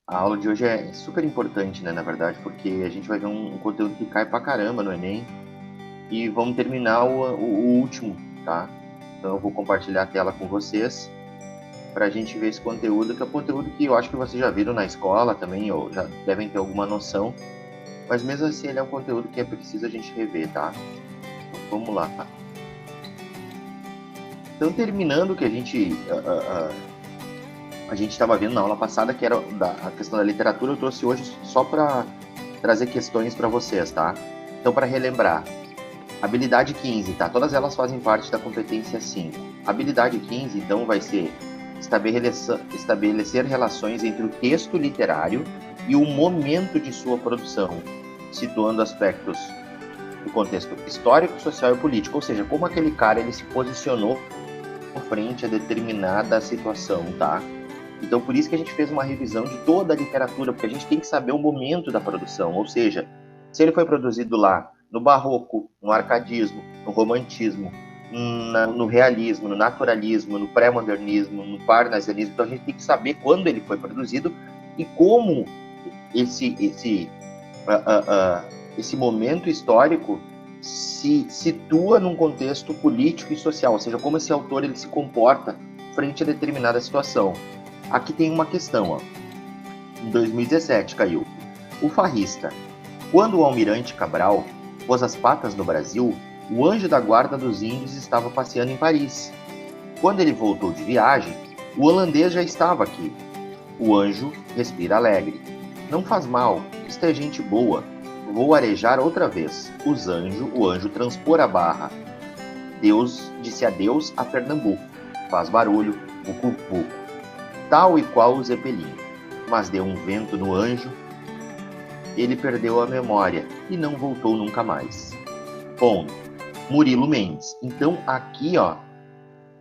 A aula de hoje é super importante, né, na verdade, porque a gente vai ver um conteúdo que cai pra caramba no Enem e vamos terminar o último, tá? Então eu vou compartilhar a tela com vocês para a gente ver esse conteúdo, que é um conteúdo que eu acho que vocês já viram na escola também, ou já devem ter alguma noção, mas mesmo assim ele é um conteúdo que é preciso a gente rever, tá? Então, vamos lá. Então, terminando o que a gente estava vendo na aula passada, que era a questão da literatura, eu trouxe hoje só para trazer questões para vocês, tá? Então, para relembrar, habilidade 15, tá? Todas elas fazem parte da competência 5. Habilidade 15, então, vai ser estabelecer relações entre o texto literário e o momento de sua produção, situando aspectos do contexto histórico, social e político, ou seja, como aquele cara ele se posicionou frente a determinada situação, tá? Então, por isso que a gente fez uma revisão de toda a literatura, porque a gente tem que saber o momento da produção, ou seja, se ele foi produzido lá no barroco, no arcadismo, no romantismo, no realismo, no naturalismo, no pré-modernismo, no parnasianismo, então a gente tem que saber quando ele foi produzido e como esse momento histórico se situa num contexto político e social, ou seja, como esse autor ele se comporta frente a determinada situação. Aqui tem uma questão, ó. Em 2017 caiu. O farrista. Quando o almirante Cabral pôs as patas no Brasil, o anjo da guarda dos índios estava passeando em Paris. Quando ele voltou de viagem, o holandês já estava aqui. O anjo respira alegre. Não faz mal, isto é gente boa. Vou arejar outra vez. O anjo transpor a barra. Deus disse adeus a Pernambuco. Faz barulho, vucu-vucu. Tal e qual o Zeppelin. Mas deu um vento no anjo, ele perdeu a memória e não voltou nunca mais. Bom, Murilo Mendes. Então aqui, ó,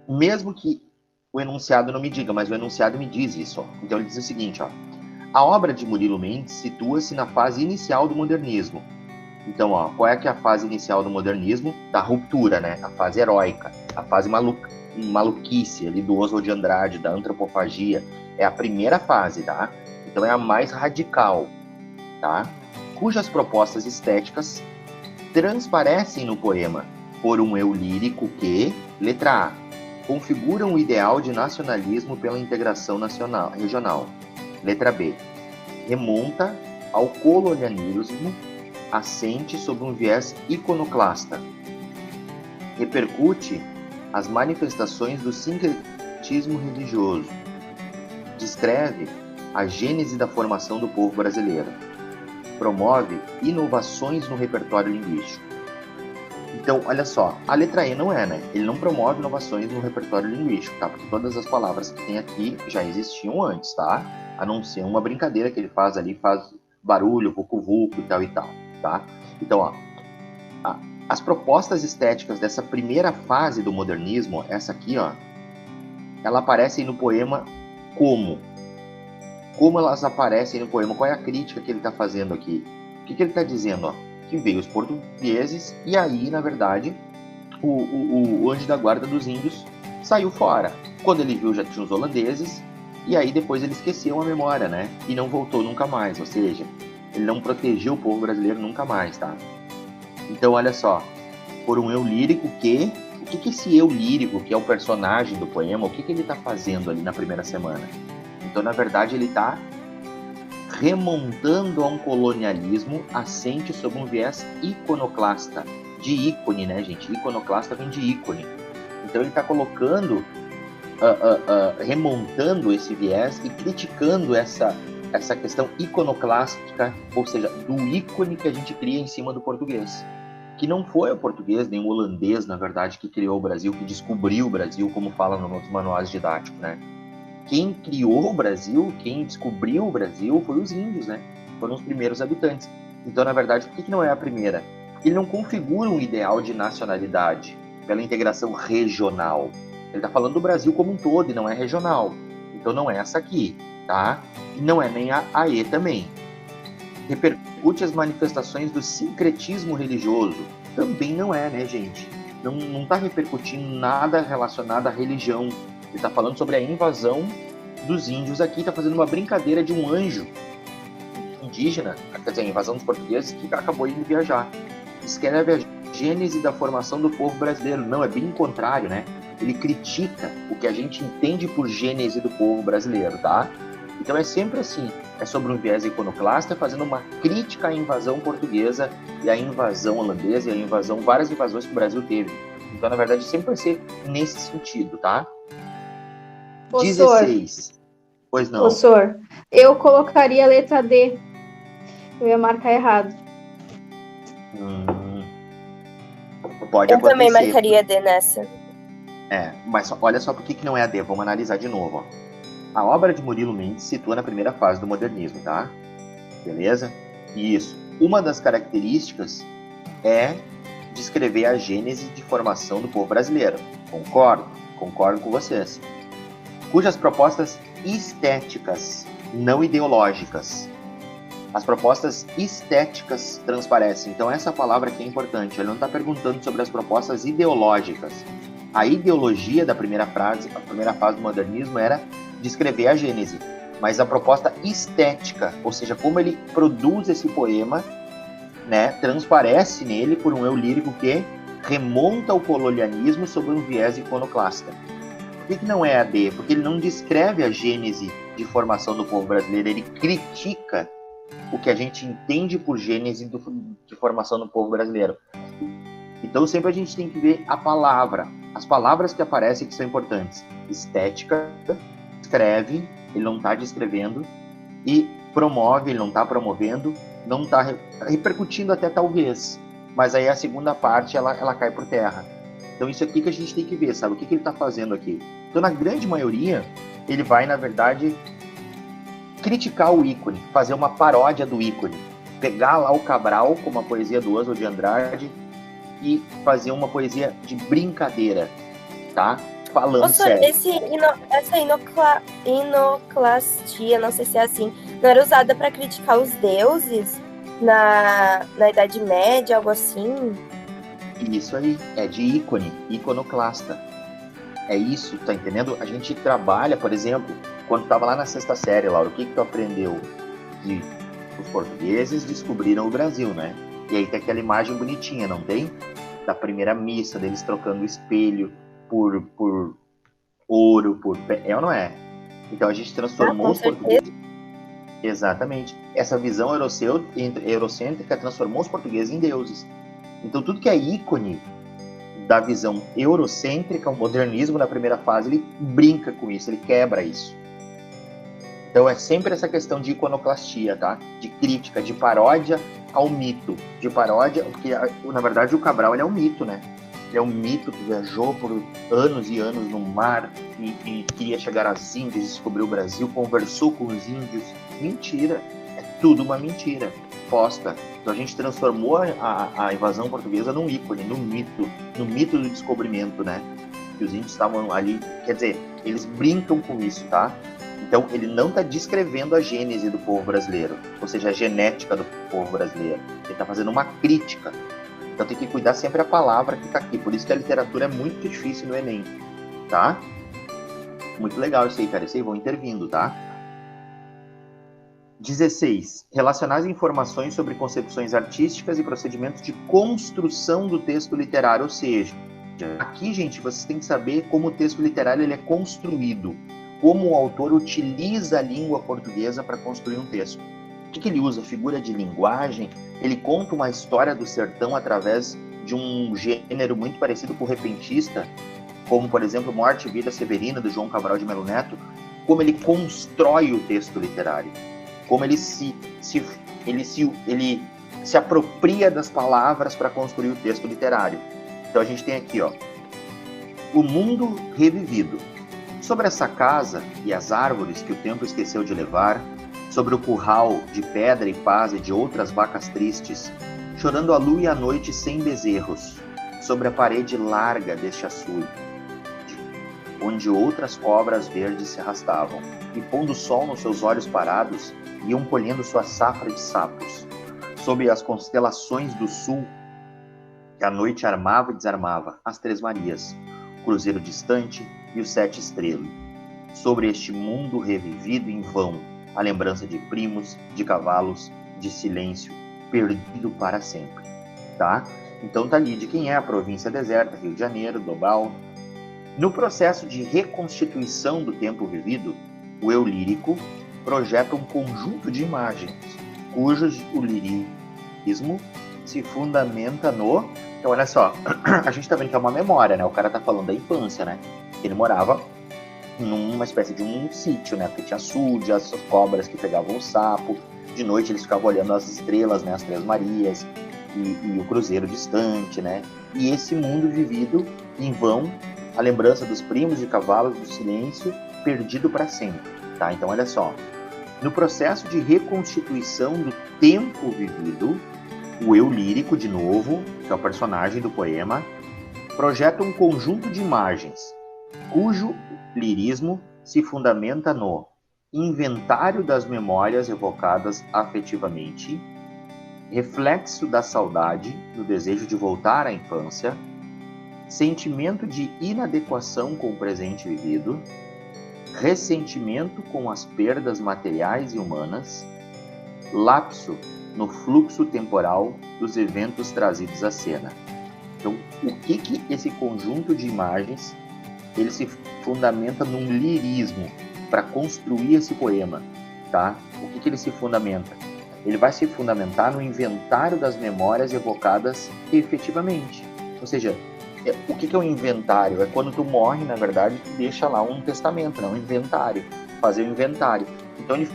mesmo que o enunciado não me diga, mas o enunciado me diz isso, ó. Então ele diz o seguinte, ó. A obra de Murilo Mendes situa-se na fase inicial do modernismo. Então, ó, qual é que é a fase inicial do modernismo? Da ruptura, né? A fase heróica, a fase maluquice ali do Oswald de Andrade, da antropofagia. É a primeira fase, tá? Então é a mais radical, tá? Cujas propostas estéticas transparecem no poema por um eu lírico que, letra A, configura um ideal de nacionalismo pela integração nacional, regional. Letra B, remonta ao colonialismo assente sob um viés iconoclasta. Repercute as manifestações do sincretismo religioso. Descreve a gênese da formação do povo brasileiro. Promove inovações no repertório linguístico. Então, olha só, a letra E não é, né? Ele não promove inovações no repertório linguístico, tá? Porque todas as palavras que tem aqui já existiam antes, tá? A não ser uma brincadeira que ele faz ali, faz barulho, vucu-vucu e tal, tá? Então, ó, as propostas estéticas dessa primeira fase do modernismo, essa aqui, ó, ela aparece no poema como? Como elas aparecem no poema? Qual é a crítica que ele está fazendo aqui? O que ele está dizendo, ó? Que veio os portugueses e aí, na verdade, o anjo da guarda dos índios saiu fora. Quando ele viu, já tinha os holandeses, e aí depois ele esqueceu a memória, né? E não voltou nunca mais, ou seja, ele não protegeu o povo brasileiro nunca mais, tá? Então, olha só, por um eu lírico que... O que esse eu lírico, que é o personagem do poema, o que ele está fazendo ali na primeira semana? Então, na verdade, ele está remontando a um colonialismo assente sob um viés iconoclasta. De ícone, né, gente? Iconoclasta vem de ícone. Então, ele está colocando, remontando esse viés e criticando essa questão iconoclástica, ou seja, do ícone que a gente cria em cima do português. Que não foi o português, nem o holandês, na verdade, que criou o Brasil, que descobriu o Brasil, como fala nos manuais didáticos, né? Quem criou o Brasil, quem descobriu o Brasil, foi os índios, né? Foram os primeiros habitantes. Então, na verdade, por que não é a primeira? Ele não configura um ideal de nacionalidade pela integração regional. Ele está falando do Brasil como um todo e não é regional. Então, não é essa aqui, tá? E não é nem a E também. Repercute as manifestações do sincretismo religioso. Também não é, né, gente? Não está repercutindo nada relacionado à religião. Ele está falando sobre a invasão dos índios aqui, está fazendo uma brincadeira de um anjo indígena, quer dizer, a invasão dos portugueses, que acabou indo viajar. Escreve a gênese da formação do povo brasileiro. Não, é bem o contrário, né? Ele critica o que a gente entende por gênese do povo brasileiro, tá? Então é sempre assim, é sobre um viés iconoclasta, fazendo uma crítica à invasão portuguesa e à invasão holandesa e à várias invasões que o Brasil teve. Então, na verdade, sempre vai ser nesse sentido, tá? Ô, 16. Pois não. Ô, senhor, eu colocaria a letra D. Eu ia marcar errado. Pode eu acontecer. também marcaria D nessa. Mas olha só por que não é a D. Vamos analisar de novo, ó. A obra de Murilo Mendes se situa na primeira fase do modernismo, tá? Beleza? Isso. Uma das características é descrever a gênese de formação do povo brasileiro. Concordo com vocês. Cujas propostas estéticas, não ideológicas. As propostas estéticas transparecem. Então, essa palavra aqui é importante. Ele não está perguntando sobre as propostas ideológicas. A ideologia da primeira fase do modernismo era descrever a gênese, mas a proposta estética, ou seja, como ele produz esse poema, né, transparece nele por um eu lírico que remonta ao colonialismo sob um viés iconoclasta. Por que não é a D? Porque ele não descreve a gênese de formação do povo brasileiro, ele critica o que a gente entende por gênese de formação do povo brasileiro. Então sempre a gente tem que ver a palavra, as palavras que aparecem que são importantes. Estética, escreve, ele não está descrevendo, e promove, ele não está promovendo, não está repercutindo até talvez, mas aí a segunda parte ela cai por terra. Então isso aqui que a gente tem que ver, sabe? O que ele está fazendo aqui? Então na grande maioria, ele vai, na verdade, criticar o ícone, fazer uma paródia do ícone, pegar lá o Cabral, como a poesia do Oswald de Andrade, e fazer uma poesia de brincadeira, tá? Falando sério. Essa inoclastia, não sei se é assim, não era usada para criticar os deuses na Idade Média, algo assim? Isso aí, é de ícone, iconoclasta. É isso, tá entendendo? A gente trabalha, por exemplo, quando estava lá na 6ª série, Laura, o que tu aprendeu? Que os portugueses descobriram o Brasil, né? E aí tem aquela imagem bonitinha, não tem? Da primeira missa, deles trocando o espelho por ouro, é ou não é? Então a gente transformou os portugueses. Exatamente. Essa visão eurocêntrica transformou os portugueses em deuses. Então tudo que é ícone da visão eurocêntrica, o modernismo na primeira fase, ele brinca com isso, ele quebra isso. Então é sempre essa questão de iconoclastia, tá? De crítica, de paródia ao mito. De paródia, porque na verdade o Cabral ele é um mito, né? Ele é um mito que viajou por anos e anos no mar e queria chegar às Índias, descobriu o Brasil, conversou com os índios. Mentira, é tudo uma mentira posta. Então a gente transformou a invasão portuguesa num ícone, no mito do descobrimento, né? Que os índios estavam ali, quer dizer, eles brincam com isso, tá? Então ele não está descrevendo a gênese do povo brasileiro, ou seja, a genética do povo brasileiro. Ele está fazendo uma crítica. Então tem que cuidar sempre a palavra que está aqui. Por isso que a literatura é muito difícil no Enem, tá? Muito legal isso aí, cara. Isso aí vão intervindo, tá? 16. Relacionar as informações sobre concepções artísticas e procedimentos de construção do texto literário. Ou seja, aqui, gente, vocês têm que saber como o texto literário ele é construído. Como o autor utiliza a língua portuguesa para construir um texto. O que ele usa? Figura de linguagem. Ele conta uma história do sertão através de um gênero muito parecido com o repentista, como, por exemplo, Morte e Vida Severina, do João Cabral de Melo Neto. Como ele constrói o texto literário. Como ele se apropria das palavras para construir o texto literário. Então a gente tem aqui, ó, o mundo revivido. Sobre essa casa e as árvores que o tempo esqueceu de levar, sobre o curral de pedra e paz e de outras vacas tristes, chorando a lua e a noite sem bezerros, sobre a parede larga deste açude, onde outras cobras verdes se arrastavam, e pondo o sol nos seus olhos parados, iam colhendo sua safra de sapos, sob as constelações do sul, que a noite armava e desarmava, as Três Marias, o Cruzeiro distante e os 7 estrelas, sobre este mundo revivido em vão, a lembrança de primos, de cavalos, de silêncio, perdido para sempre, tá? Então tá ali de quem é a província deserta, Rio de Janeiro, Dobal. No processo de reconstituição do tempo vivido, o eu lírico projeta um conjunto de imagens, cujo o lirismo se fundamenta no... Então, olha só, a gente tá vendo que é uma memória, né? O cara tá falando da infância, né? Ele morava numa espécie de um sítio, né? Porque tinha açude, as cobras que pegavam o sapo. De noite eles ficavam olhando as estrelas, né? As Três Marias e o cruzeiro distante, né? E esse mundo vivido em vão, a lembrança dos primos, de cavalos, do silêncio, perdido para sempre, tá? Então, olha só. No processo de reconstituição do tempo vivido, o eu lírico, de novo, que é o personagem do poema, projeta um conjunto de imagens, cujo lirismo se fundamenta no inventário das memórias evocadas afetivamente, reflexo da saudade, do desejo de voltar à infância, sentimento de inadequação com o presente vivido, ressentimento com as perdas materiais e humanas, lapso no fluxo temporal dos eventos trazidos à cena. Então, o que esse conjunto de imagens ele se fundamenta num lirismo para construir esse poema, tá? O que ele se fundamenta? Ele vai se fundamentar no inventário das memórias evocadas efetivamente. Ou seja, o que é um inventário? É quando tu morre, na verdade, tu deixa lá um testamento, né? Um inventário, fazer o inventário. Então ele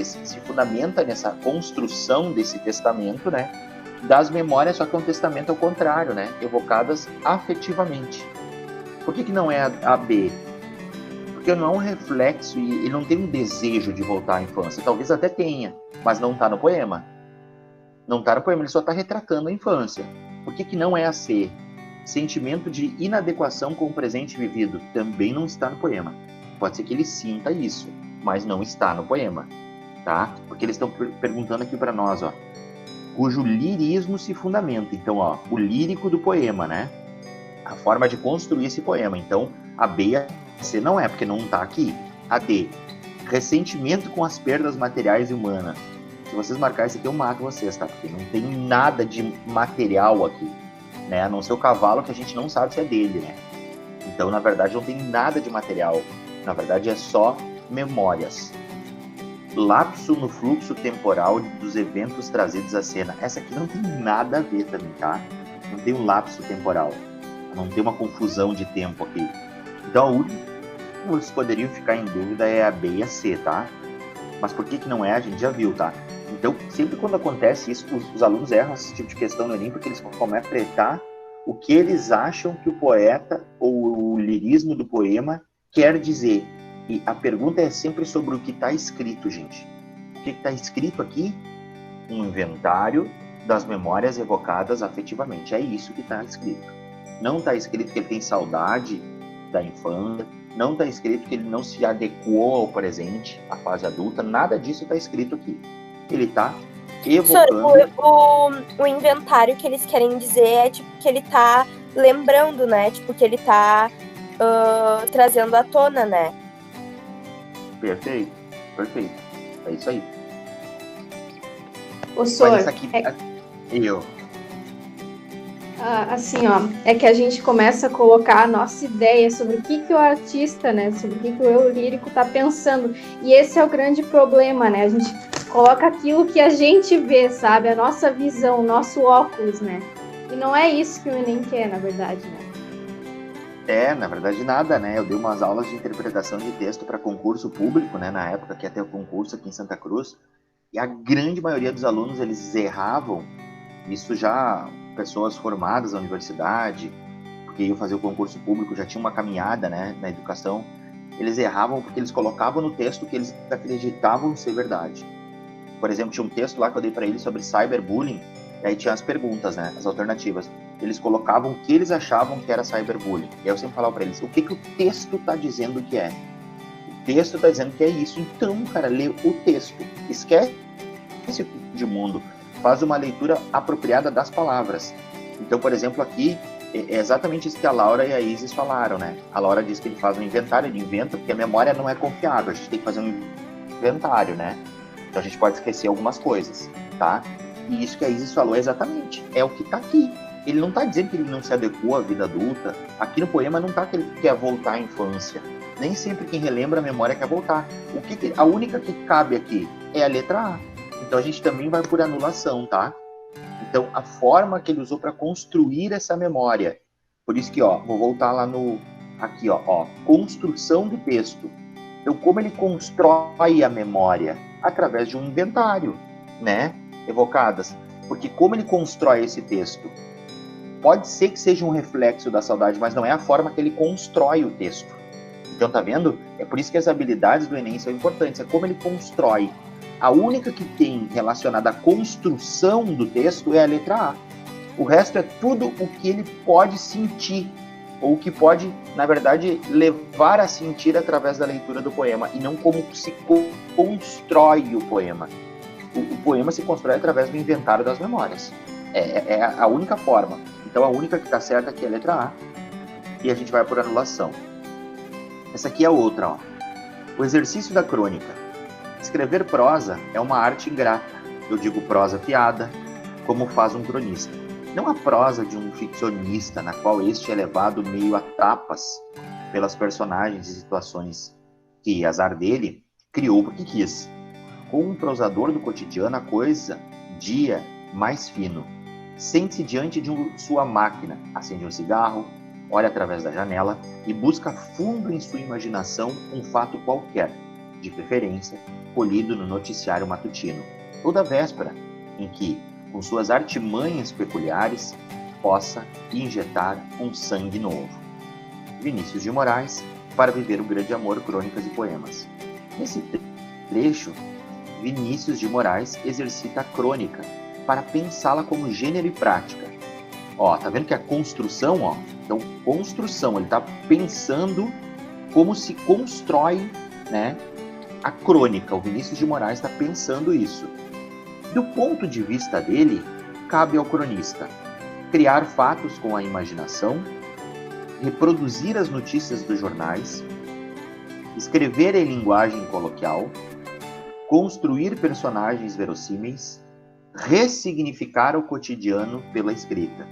se fundamenta nessa construção desse testamento, né? Das memórias, só que é um testamento ao contrário, né? Evocadas afetivamente. Por que não é a B? Porque não é um reflexo e ele não tem um desejo de voltar à infância. Talvez até tenha, mas não está no poema. Não está no poema, ele só está retratando a infância. Por que não é a C? Sentimento de inadequação com o presente vivido também não está no poema. Pode ser que ele sinta isso, mas não está no poema, tá? Porque eles estão perguntando aqui para nós, ó, cujo lirismo se fundamenta. Então, ó, o lírico do poema, né? A forma de construir esse poema. Então, a B e a C não é, porque não está aqui. A D, ressentimento com as perdas materiais e humanas. Se vocês marcarem isso aqui, eu mato vocês, tá? Porque não tem nada de material aqui, né? A não ser o cavalo, que a gente não sabe se é dele, né? Então, na verdade, não tem nada de material. Na verdade, é só memórias. Lapso no fluxo temporal dos eventos trazidos à cena. Essa aqui não tem nada a ver também, tá? Não tem um lapso temporal. Não tem uma confusão de tempo aqui. Então, a única que vocês poderiam ficar em dúvida é a B e a C, tá? Mas por que não é, a gente já viu, tá? Então, sempre quando acontece isso, os alunos erram esse tipo de questão no Enem, porque eles começam a interpretar o que eles acham que o poeta ou o lirismo do poema quer dizer. E a pergunta é sempre sobre o que está escrito, gente. O que está escrito aqui? Um inventário das memórias evocadas afetivamente. É isso que está escrito. Não está escrito que ele tem saudade da infância, não está escrito que ele não se adequou ao presente, à fase adulta, nada disso está escrito aqui. Ele está evocando... O inventário que eles querem dizer é tipo que ele está lembrando, né? Tipo que ele está trazendo à tona, né? Perfeito. É isso aí. O senhor, mas essa aqui... Eu... assim, ó, é que a gente começa a colocar a nossa ideia sobre o que o artista, né, sobre o que o eu lírico tá pensando, e esse é o grande problema, né, a gente coloca aquilo que a gente vê, sabe, a nossa visão, o nosso óculos, né, e não é isso que o Enem quer, na verdade, né. Na verdade nada, né, eu dei umas aulas de interpretação de texto para concurso público, né, na época que ia ter o concurso aqui em Santa Cruz, e a grande maioria dos alunos, eles erravam, isso já... pessoas formadas na universidade, porque iam fazer o concurso público, já tinha uma caminhada, né, na educação, eles erravam porque eles colocavam no texto que eles acreditavam ser verdade. Por exemplo, tinha um texto lá que eu dei para eles sobre cyberbullying, e aí tinha as perguntas, né, as alternativas. Eles colocavam o que eles achavam que era cyberbullying. E aí eu sempre falava para eles, o que o texto está dizendo que é? O texto está dizendo que é isso. Então, cara, lê o texto. Esquece esse tipo de mundo. Faz uma leitura apropriada das palavras. Então, por exemplo, aqui, é exatamente isso que a Laura e a Isis falaram, né? A Laura disse que ele faz um inventário, ele inventa, porque a memória não é confiável, a gente tem que fazer um inventário, né? Então a gente pode esquecer algumas coisas, tá? E isso que a Isis falou exatamente, é o que tá aqui. Ele não tá dizendo que ele não se adequou à vida adulta. Aqui no poema não tá que ele quer voltar à infância. Nem sempre quem relembra a memória quer voltar. A única que cabe aqui é a letra A. Então a gente também vai por anulação, tá? Então a forma que ele usou para construir essa memória. Por isso que, ó, vou voltar lá no... Aqui, ó, construção do texto. Então como ele constrói a memória? Através de um inventário, né? Evocadas. Porque como ele constrói esse texto? Pode ser que seja um reflexo da saudade, mas não é a forma que ele constrói o texto. Então, tá vendo? É por isso que as habilidades do Enem são importantes. É como ele constrói. A única que tem relacionada à construção do texto é a letra A. O resto é tudo o que ele pode sentir, ou que pode, na verdade, levar a sentir através da leitura do poema, e não como se constrói o poema. O poema se constrói através do inventário das memórias. É a única forma. Então a única que está certa aqui é a letra A. E a gente vai por anulação. Essa aqui é a outra, ó. O exercício da crônica. Escrever prosa é uma arte ingrata. Eu digo prosa fiada, como faz um cronista. Não a prosa de um ficcionista, na qual este é levado meio a tapas pelas personagens e situações que, azar dele, criou porque quis. Com um prosador do cotidiano, a coisa, dia mais fino. Sente-se diante de sua máquina, acende um cigarro, olha através da janela e busca fundo em sua imaginação um fato qualquer, de preferência, colhido no noticiário matutino, ou da véspera, em que, com suas artimanhas peculiares, possa injetar um sangue novo. Vinícius de Moraes, Para Viver o Grande Amor, Crônicas e Poemas. Nesse trecho, Vinícius de Moraes exercita a crônica, para pensá-la como gênero e prática. Ó, tá vendo que a construção, ó? Então, construção, ele tá pensando como se constrói, né, a crônica. O Vinícius de Moraes está pensando isso. Do ponto de vista dele, cabe ao cronista criar fatos com a imaginação, reproduzir as notícias dos jornais, escrever em linguagem coloquial, construir personagens verossímeis, ressignificar o cotidiano pela escrita.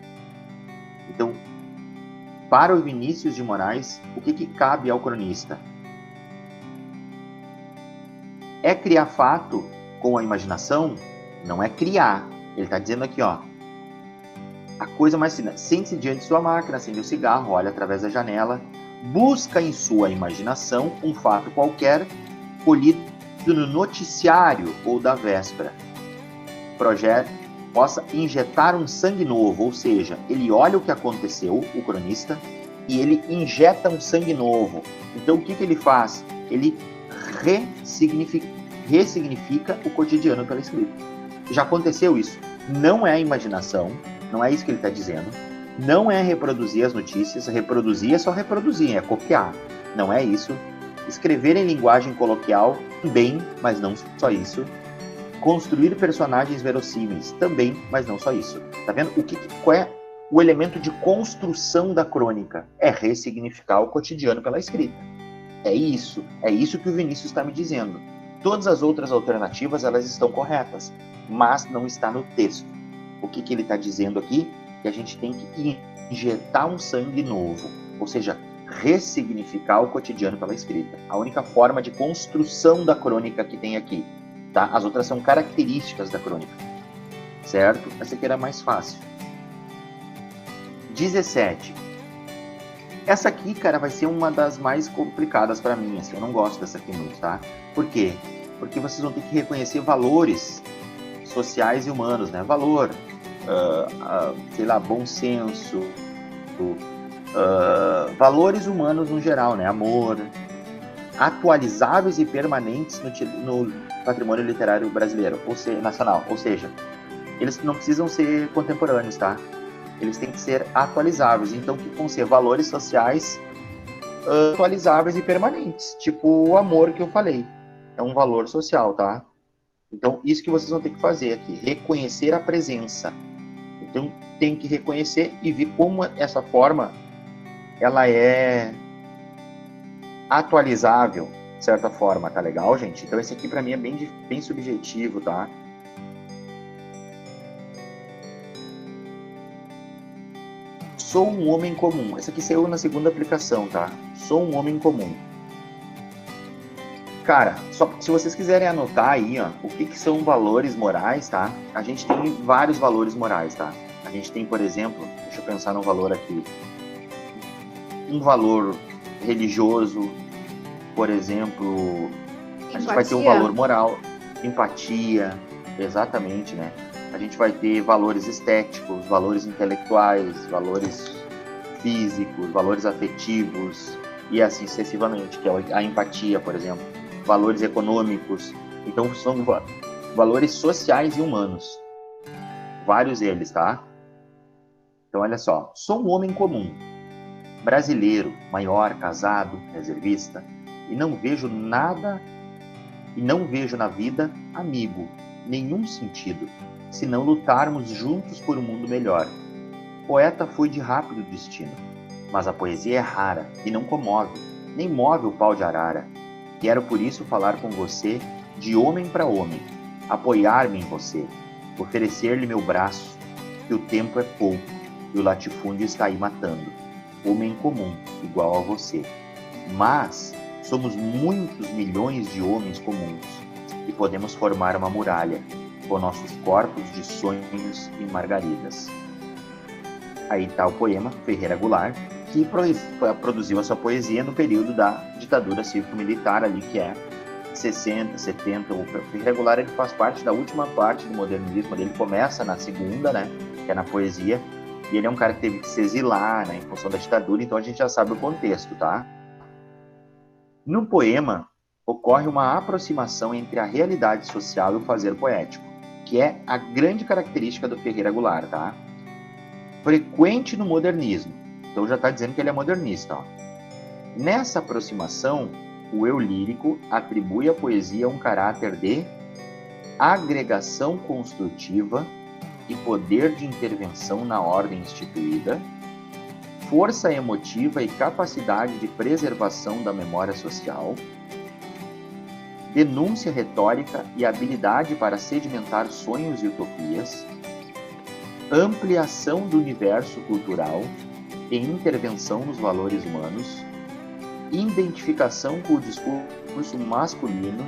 Então, para o Vinícius de Moraes, o que cabe ao cronista? É criar fato com a imaginação? Não é criar. Ele está dizendo aqui, ó, a coisa mais fina. Sente-se diante de sua máquina, acende o cigarro, olha através da janela, busca em sua imaginação um fato qualquer, colhido no noticiário ou da véspera. Projeto possa injetar um sangue novo, ou seja, ele olha o que aconteceu, o cronista, e ele injeta um sangue novo. Então o que ele faz? Ele ressignifica o cotidiano pela escrita. Já aconteceu isso. Não é a imaginação, não é isso que ele está dizendo. Não é reproduzir as notícias, reproduzir é só reproduzir, é copiar. Não é isso. Escrever em linguagem coloquial, também, mas não só isso. Construir personagens verossímeis, também, mas não só isso. Tá vendo? Qual é o elemento de construção da crônica? É ressignificar o cotidiano pela escrita. É isso que o Vinícius está me dizendo. Todas as outras alternativas, elas estão corretas, mas não está no texto. O que ele está dizendo aqui? Que a gente tem que injetar um sangue novo, ou seja, ressignificar o cotidiano pela escrita. A única forma de construção da crônica que tem aqui. Tá? As outras são características da crônica, certo? Essa aqui era mais fácil. 17. Essa aqui, cara, vai ser uma das mais complicadas para mim. Assim, eu não gosto dessa aqui muito, tá? Por quê? Porque vocês vão ter que reconhecer valores sociais e humanos, né? Valor, sei lá, bom senso, valores humanos no geral, né? Amor, atualizáveis e permanentes no patrimônio literário brasileiro, ou seja, nacional. Ou seja, eles não precisam ser contemporâneos, tá? Eles têm que ser atualizáveis. Então, o que vão ser valores sociais atualizáveis e permanentes. Tipo o amor que eu falei. É um valor social, tá? Então, isso que vocês vão ter que fazer aqui. Reconhecer a presença. Então, tem que reconhecer e ver como essa forma ela é atualizável, de certa forma, tá legal, gente? Então, esse aqui para mim é bem subjetivo, tá? Sou um homem comum. Essa aqui saiu na segunda aplicação, tá? Sou um homem comum. Cara, só se vocês quiserem anotar aí, ó, o que são valores morais, tá? A gente tem vários valores morais, tá? A gente tem, por exemplo, deixa eu pensar num valor aqui. Um valor religioso, por exemplo, a gente vai ter um valor moral, empatia, exatamente, né? A gente vai ter valores estéticos, valores intelectuais, valores físicos, valores afetivos e assim sucessivamente, que é a empatia, por exemplo, valores econômicos. Então são valores sociais e humanos, vários deles, tá? Então olha só, sou um homem comum, brasileiro, maior, casado, reservista, e não vejo na vida amigo, nenhum sentido, se não lutarmos juntos por um mundo melhor. Poeta fui de rápido destino, mas a poesia é rara e não comove, nem move o pau de arara. Quero por isso falar com você de homem para homem, apoiar-me em você, oferecer-lhe meu braço, que o tempo é pouco e o latifúndio está aí matando. Homem comum, igual a você. Mas somos muitos milhões de homens comuns e podemos formar uma muralha com nossos corpos de sonhos e margaridas. Aí está o poema Ferreira Goulart, que produziu a sua poesia no período da ditadura cívico-militar ali, que é 60, 70. O Ferreira Goulart, ele faz parte da última parte do modernismo, ele começa na segunda, né, que é na poesia, e ele é um cara que teve que se exilar, né, em função da ditadura, então a gente já sabe o contexto, tá? No poema, ocorre uma aproximação entre a realidade social e o fazer poético, que é a grande característica do Ferreira Goulart, tá? Frequente no modernismo, então já está dizendo que ele é modernista, ó. Nessa aproximação, o eu lírico atribui à poesia um caráter de agregação construtiva e poder de intervenção na ordem instituída, força emotiva e capacidade de preservação da memória social, denúncia retórica e habilidade para sedimentar sonhos e utopias, ampliação do universo cultural e intervenção nos valores humanos, identificação com o discurso masculino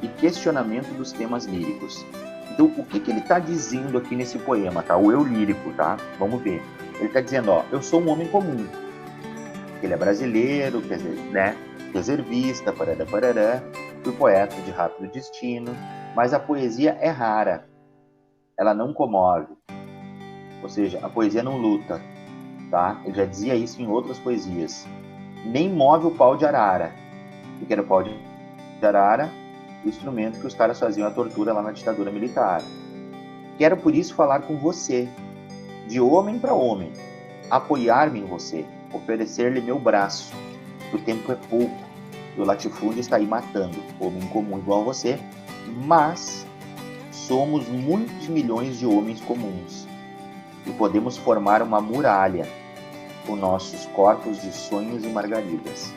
e questionamento dos temas líricos. Então, o que ele está dizendo aqui nesse poema, tá? O eu lírico, tá? Vamos ver. Ele está dizendo, ó, eu sou um homem comum. Ele é brasileiro, né? Reservista, parará, fui poeta de rápido destino, mas a poesia é rara. Ela não comove. Ou seja, a poesia não luta, tá? Ele já dizia isso em outras poesias. Nem move o pau de arara. O que era o pau de arara? O instrumento que os caras faziam a tortura lá na ditadura militar. Quero por isso falar com você, de homem para homem, apoiar-me em você, oferecer-lhe meu braço. O tempo é pouco, e o latifúndio está aí matando, homem comum igual a você, mas somos muitos milhões de homens comuns e podemos formar uma muralha com nossos corpos de sonhos e margaridas.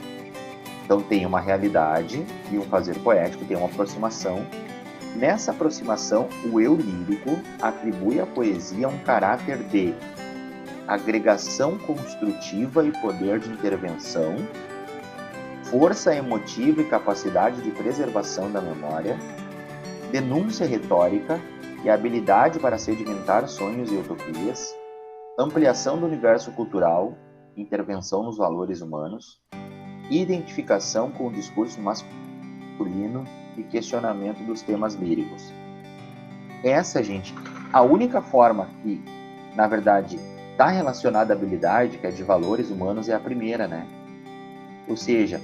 Então tem uma realidade e um fazer poético, tem uma aproximação. Nessa aproximação, o eu lírico atribui à poesia um caráter de agregação construtiva e poder de intervenção, força emotiva e capacidade de preservação da memória, denúncia retórica e habilidade para sedimentar sonhos e utopias, ampliação do universo cultural, intervenção nos valores humanos, identificação com o discurso masculino e questionamento dos temas líricos. Essa, gente, a única forma que, na verdade, está relacionada à habilidade, que é de valores humanos, é a primeira, né? Ou seja,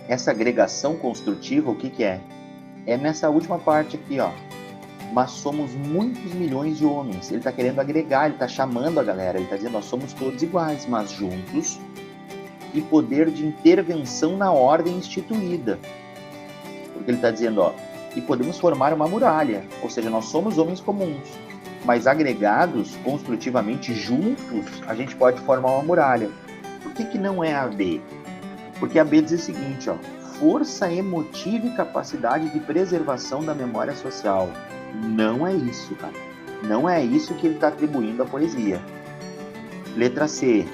essa agregação construtiva, o que é? É nessa última parte aqui, ó. Mas somos muitos milhões de homens. Ele está querendo agregar, ele está chamando a galera, ele está dizendo, nós somos todos iguais, mas juntos, e poder de intervenção na ordem instituída. Porque ele está dizendo, ó, e podemos formar uma muralha, ou seja, nós somos homens comuns, mas agregados, construtivamente, juntos, a gente pode formar uma muralha. Por que não é a B? Porque a B diz o seguinte, ó, força emotiva e capacidade de preservação da memória social. Não é isso, cara. Não é isso que ele está atribuindo à poesia. Letra C.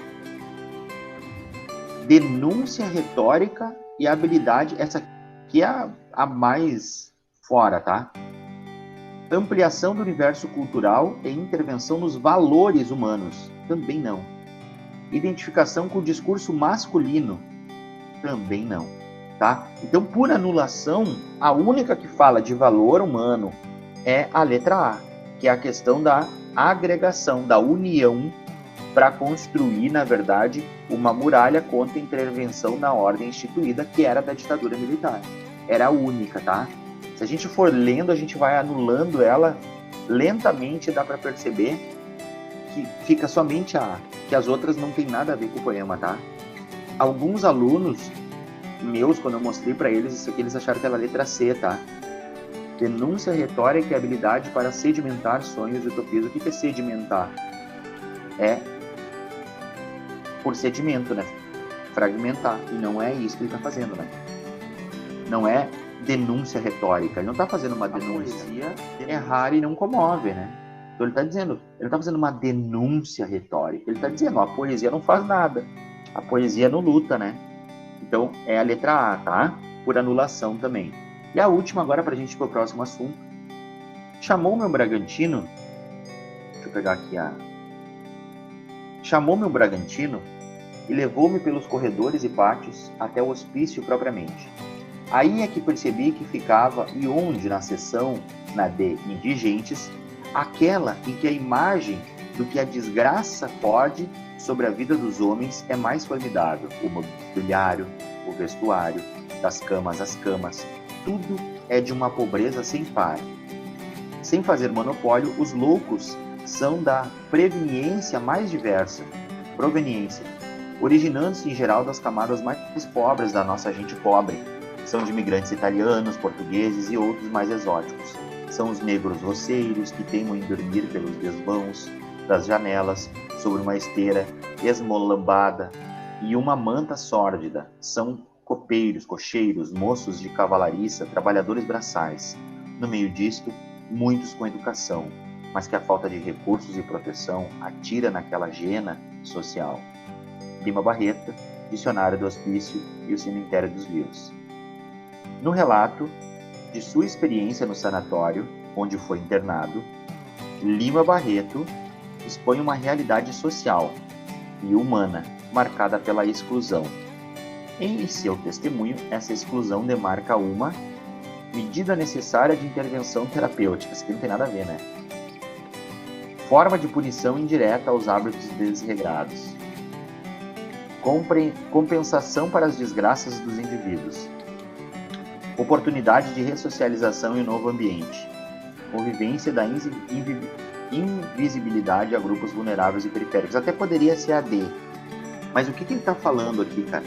Denúncia retórica e habilidade. Essa aqui é a mais fora, tá? Ampliação do universo cultural e intervenção nos valores humanos. Também não. Identificação com o discurso masculino. Também não. Tá? Então, por anulação, a única que fala de valor humano é a letra A, que é a questão da agregação, da união, para construir, na verdade, uma muralha contra a intervenção na ordem instituída, que era da ditadura militar. Era a única, tá? Se a gente for lendo, a gente vai anulando ela lentamente, dá para perceber que fica somente a A, que as outras não tem nada a ver com o poema, tá? Alguns alunos meus, quando eu mostrei para eles isso aqui, eles acharam que era a letra C, tá? Denúncia retórica e habilidade para sedimentar sonhos e utopias. O que é sedimentar? É por sedimento, né? Fragmentar. E não é isso que ele está fazendo, né? Não é denúncia retórica. Ele não está fazendo uma denúncia. A poesia é rara e não comove, né? Então ele está dizendo, ele não está fazendo uma denúncia retórica. Ele está dizendo, ó, a poesia não faz nada. A poesia não luta, né? Então é a letra A, tá? Por anulação também. E a última agora, para a gente ir para o próximo assunto. Chamou-me o Bragantino. Deixa eu pegar aqui a... Chamou-me o Bragantino e levou-me pelos corredores e pátios até o hospício propriamente. Aí é que percebi que ficava, e onde na seção, na de indigentes, aquela em que a imagem do que a desgraça pode sobre a vida dos homens é mais formidável. O mobiliário, o vestuário, das camas às camas, tudo é de uma pobreza sem par. Sem fazer monopólio, os loucos são da preveniência mais diversa, proveniência, originando-se em geral das camadas mais pobres da nossa gente pobre. São de imigrantes italianos, portugueses e outros mais exóticos. São os negros roceiros que teimam em dormir pelos desvãos das janelas, sobre uma esteira esmolambada e uma manta sórdida. São copeiros, cocheiros, moços de cavalariça, trabalhadores braçais. No meio disto, muitos com educação, mas que a falta de recursos e proteção atira naquela hiena social. Lima Barreto, Dicionário do Hospício e o Cemitério dos Vivos. No relato de sua experiência no sanatório, onde foi internado, Lima Barreto expõe uma realidade social e humana marcada pela exclusão. Em seu testemunho, essa exclusão demarca uma medida necessária de intervenção terapêutica. Isso aqui não tem nada a ver, né? Forma de punição indireta aos hábitos desregrados. Compensação para as desgraças dos indivíduos. Oportunidade de ressocialização em um novo ambiente. Convivência da invisibilidade a grupos vulneráveis e periféricos. Até poderia ser a D. Mas o que ele está falando aqui, cara?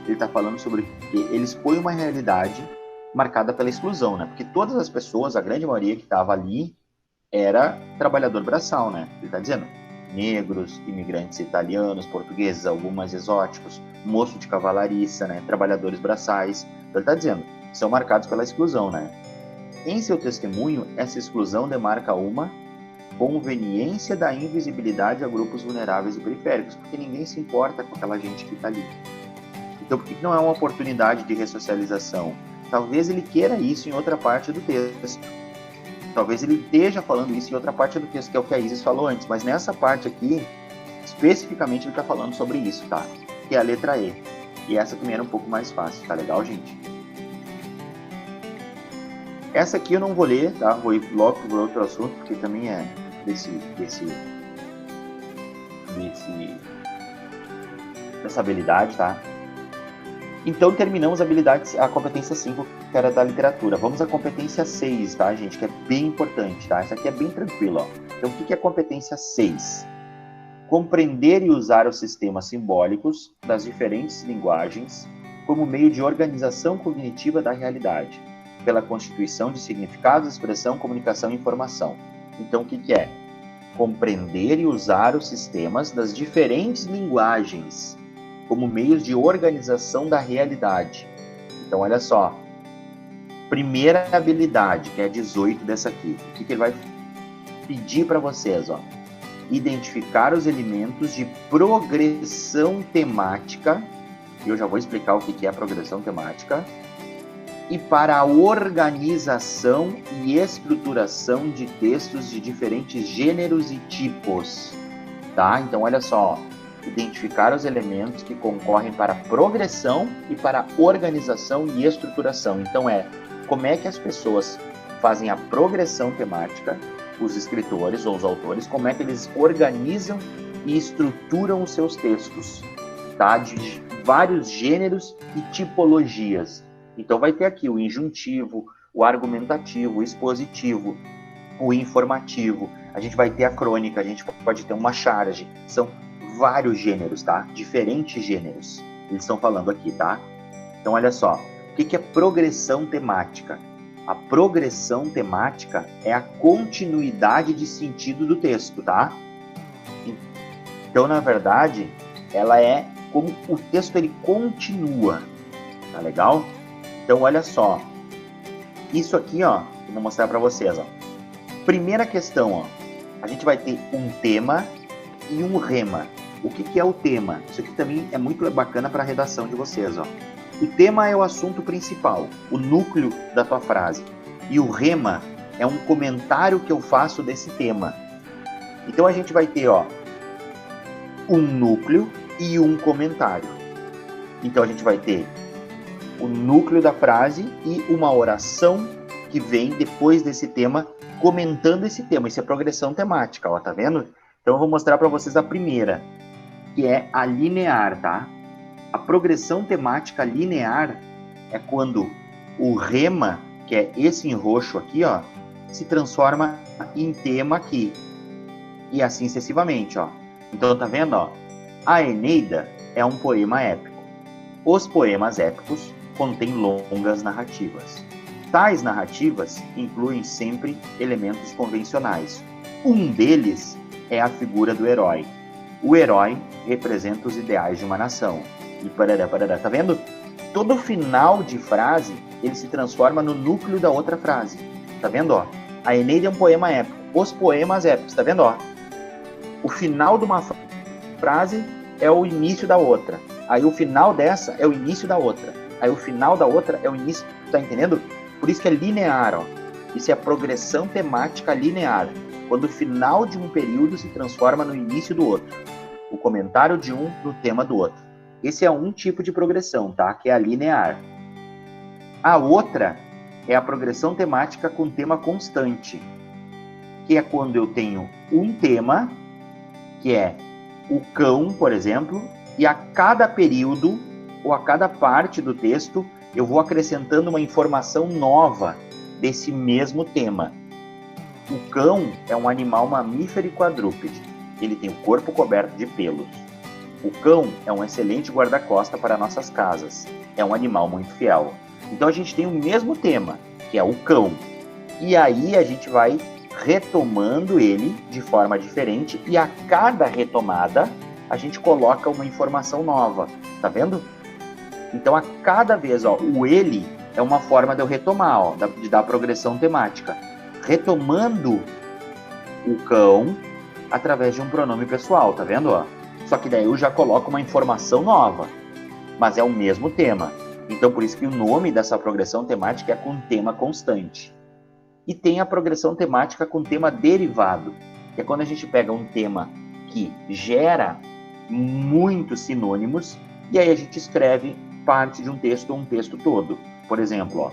Ele está falando sobre que ele expõe uma realidade marcada pela exclusão, né? Porque todas as pessoas, a grande maioria que estava ali, era trabalhador braçal, né? Ele está dizendo negros, imigrantes italianos, portugueses, alguns exóticos, moço de cavalariça, né? Trabalhadores braçais. Então ele está dizendo, são marcados pela exclusão, né? Em seu testemunho, essa exclusão demarca uma conveniência da invisibilidade a grupos vulneráveis e periféricos, porque ninguém se importa com aquela gente que está ali. Então, por que não é uma oportunidade de ressocialização? Talvez ele queira isso em outra parte do texto. Talvez ele esteja falando isso em outra parte do texto, que é o que a Isis falou antes. Mas nessa parte aqui, especificamente, ele está falando sobre isso, tá? Que é a letra E. E essa também era um pouco mais fácil, tá legal, gente? Essa aqui eu não vou ler, tá? Vou ir logo para outro assunto, porque também é dessa habilidade, tá? Então, terminamos a competência 5, que era da literatura. Vamos à competência 6, tá, gente? Que é bem importante, tá? Essa aqui é bem tranquila, ó. Então, o que é a competência 6? Compreender e usar os sistemas simbólicos das diferentes linguagens como meio de organização cognitiva da realidade, pela constituição de significados, expressão, comunicação e informação. Então, o que é? Compreender e usar os sistemas das diferentes linguagens como meios de organização da realidade. Então, olha só. Primeira habilidade, que é a 18 dessa aqui. O que ele vai pedir para vocês? Ó? Identificar os elementos de progressão temática. E eu já vou explicar o que é a progressão temática. E para a organização e estruturação de textos de diferentes gêneros e tipos. Tá? Então, olha só. Identificar os elementos que concorrem para a progressão e para a organização e estruturação. Então, como é que as pessoas fazem a progressão temática, os escritores ou os autores, como é que eles organizam e estruturam os seus textos, tá? De vários gêneros e tipologias. Então vai ter aqui o injuntivo, o argumentativo, o expositivo, o informativo, a gente vai ter a crônica, a gente pode ter uma charge, são vários gêneros, tá? Diferentes gêneros, eles estão falando aqui, tá? Então olha só, o que é progressão temática? A progressão temática é a continuidade de sentido do texto, tá? Então, na verdade, ela é como o texto ele continua, tá legal? Então, olha só, isso aqui, ó, eu vou mostrar para vocês, ó. Primeira questão, ó, a gente vai ter um tema e um rema. O que é o tema? Isso aqui também é muito bacana para a redação de vocês, ó. O tema é o assunto principal, o núcleo da tua frase. E o rema é um comentário que eu faço desse tema. Então a gente vai ter, ó, um núcleo e um comentário. Então a gente vai ter o núcleo da frase e uma oração que vem depois desse tema, comentando esse tema. Isso é progressão temática, ó, tá vendo? Então eu vou mostrar para vocês a primeira, que é a linear, tá? A progressão temática linear é quando o rema, que é esse em roxo aqui, ó, se transforma em tema aqui. E assim sucessivamente, ó. Então, tá vendo, ó? A Eneida é um poema épico. Os poemas épicos contêm longas narrativas. Tais narrativas incluem sempre elementos convencionais. Um deles é a figura do herói. O herói representa os ideais de uma nação. E parará, parará. Tá vendo? Todo final de frase, ele se transforma no núcleo da outra frase. Tá vendo, ó? A Eneida é um poema épico. Os poemas épicos, tá vendo, ó? O final de uma frase é o início da outra. Aí o final dessa é o início da outra. Aí o final da outra é o início, tá entendendo? Por isso que é linear, ó. Isso é a progressão temática linear. Quando o final de um período se transforma no início do outro. O comentário de um no tema do outro. Esse é um tipo de progressão, tá? Que é a linear. A outra é a progressão temática com tema constante. Que é quando eu tenho um tema, que é o cão, por exemplo, e a cada período, ou a cada parte do texto, eu vou acrescentando uma informação nova desse mesmo tema. O cão é um animal mamífero e quadrúpede. Ele tem o corpo coberto de pelos. O cão é um excelente guarda-costa para nossas casas. É um animal muito fiel. Então a gente tem o mesmo tema, que é o cão. E aí a gente vai retomando ele de forma diferente e a cada retomada a gente coloca uma informação nova. Tá vendo? Então a cada vez, ó, o ele é uma forma de eu retomar, ó, de dar progressão temática. Retomando o cão através de um pronome pessoal, tá vendo, ó? Só que daí eu já coloco uma informação nova, mas é o mesmo tema. Então, por isso que o nome dessa progressão temática é com tema constante. E tem a progressão temática com tema derivado, que é quando a gente pega um tema que gera muitos sinônimos, e aí a gente escreve parte de um texto ou um texto todo. Por exemplo, ó,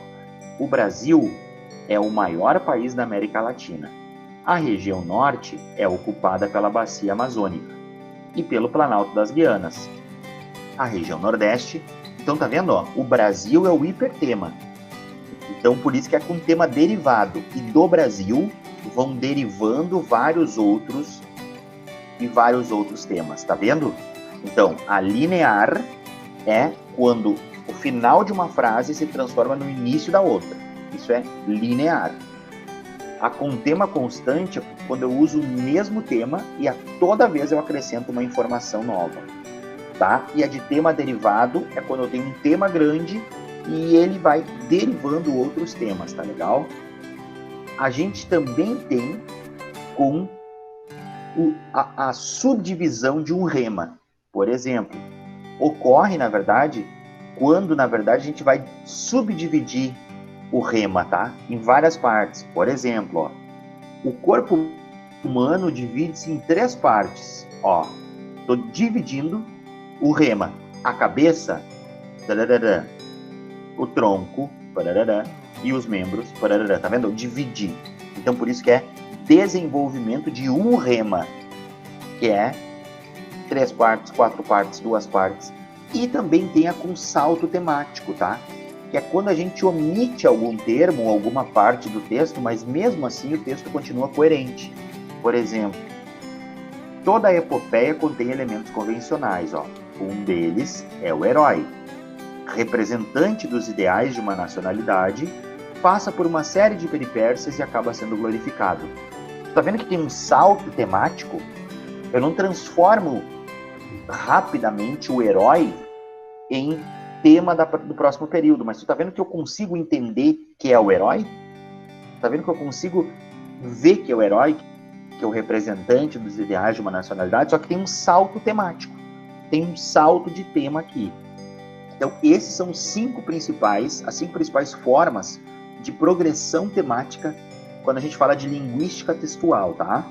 o Brasil é o maior país da América Latina. A região norte é ocupada pela bacia amazônica e pelo Planalto das Guianas. A região nordeste, então tá vendo, ó, o Brasil é o hipertema. Então por isso que é com tema derivado. E do Brasil vão derivando vários outros temas, tá vendo? Então, a linear é quando o final de uma frase se transforma no início da outra. Isso é linear. Com tema constante é quando eu uso o mesmo tema e toda vez eu acrescento uma informação nova, tá? E a de tema derivado é quando eu tenho um tema grande e ele vai derivando outros temas, tá legal? A gente também tem com a subdivisão de um rema. Por exemplo, ocorre, na verdade, quando, na verdade, a gente vai subdividir o rema, tá? Em várias partes. Por exemplo, ó, o corpo humano divide-se em 3 partes. Ó, tô dividindo o rema. A cabeça, tararara, o tronco, tararara, e os membros, tararara, tá vendo? Eu dividi. Então, por isso que é desenvolvimento de um rema, que é 3 partes, 4 partes, 2 partes. E também tem com salto temático, tá? Que é quando a gente omite algum termo, alguma parte do texto, mas mesmo assim o texto continua coerente. Por exemplo, toda a epopeia contém elementos convencionais, ó. Um deles é o herói, representante dos ideais de uma nacionalidade, passa por uma série de peripécias e acaba sendo glorificado. Tá vendo que tem um salto temático? Eu não transformo rapidamente o herói em tema do próximo período, mas tu tá vendo que eu consigo entender que é o herói? Tá vendo que eu consigo ver que é o herói, que é o representante dos ideais de uma nacionalidade, só que tem um salto temático, tem um salto de tema aqui. Então, esses são as 5 principais formas de progressão temática quando a gente fala de linguística textual, tá?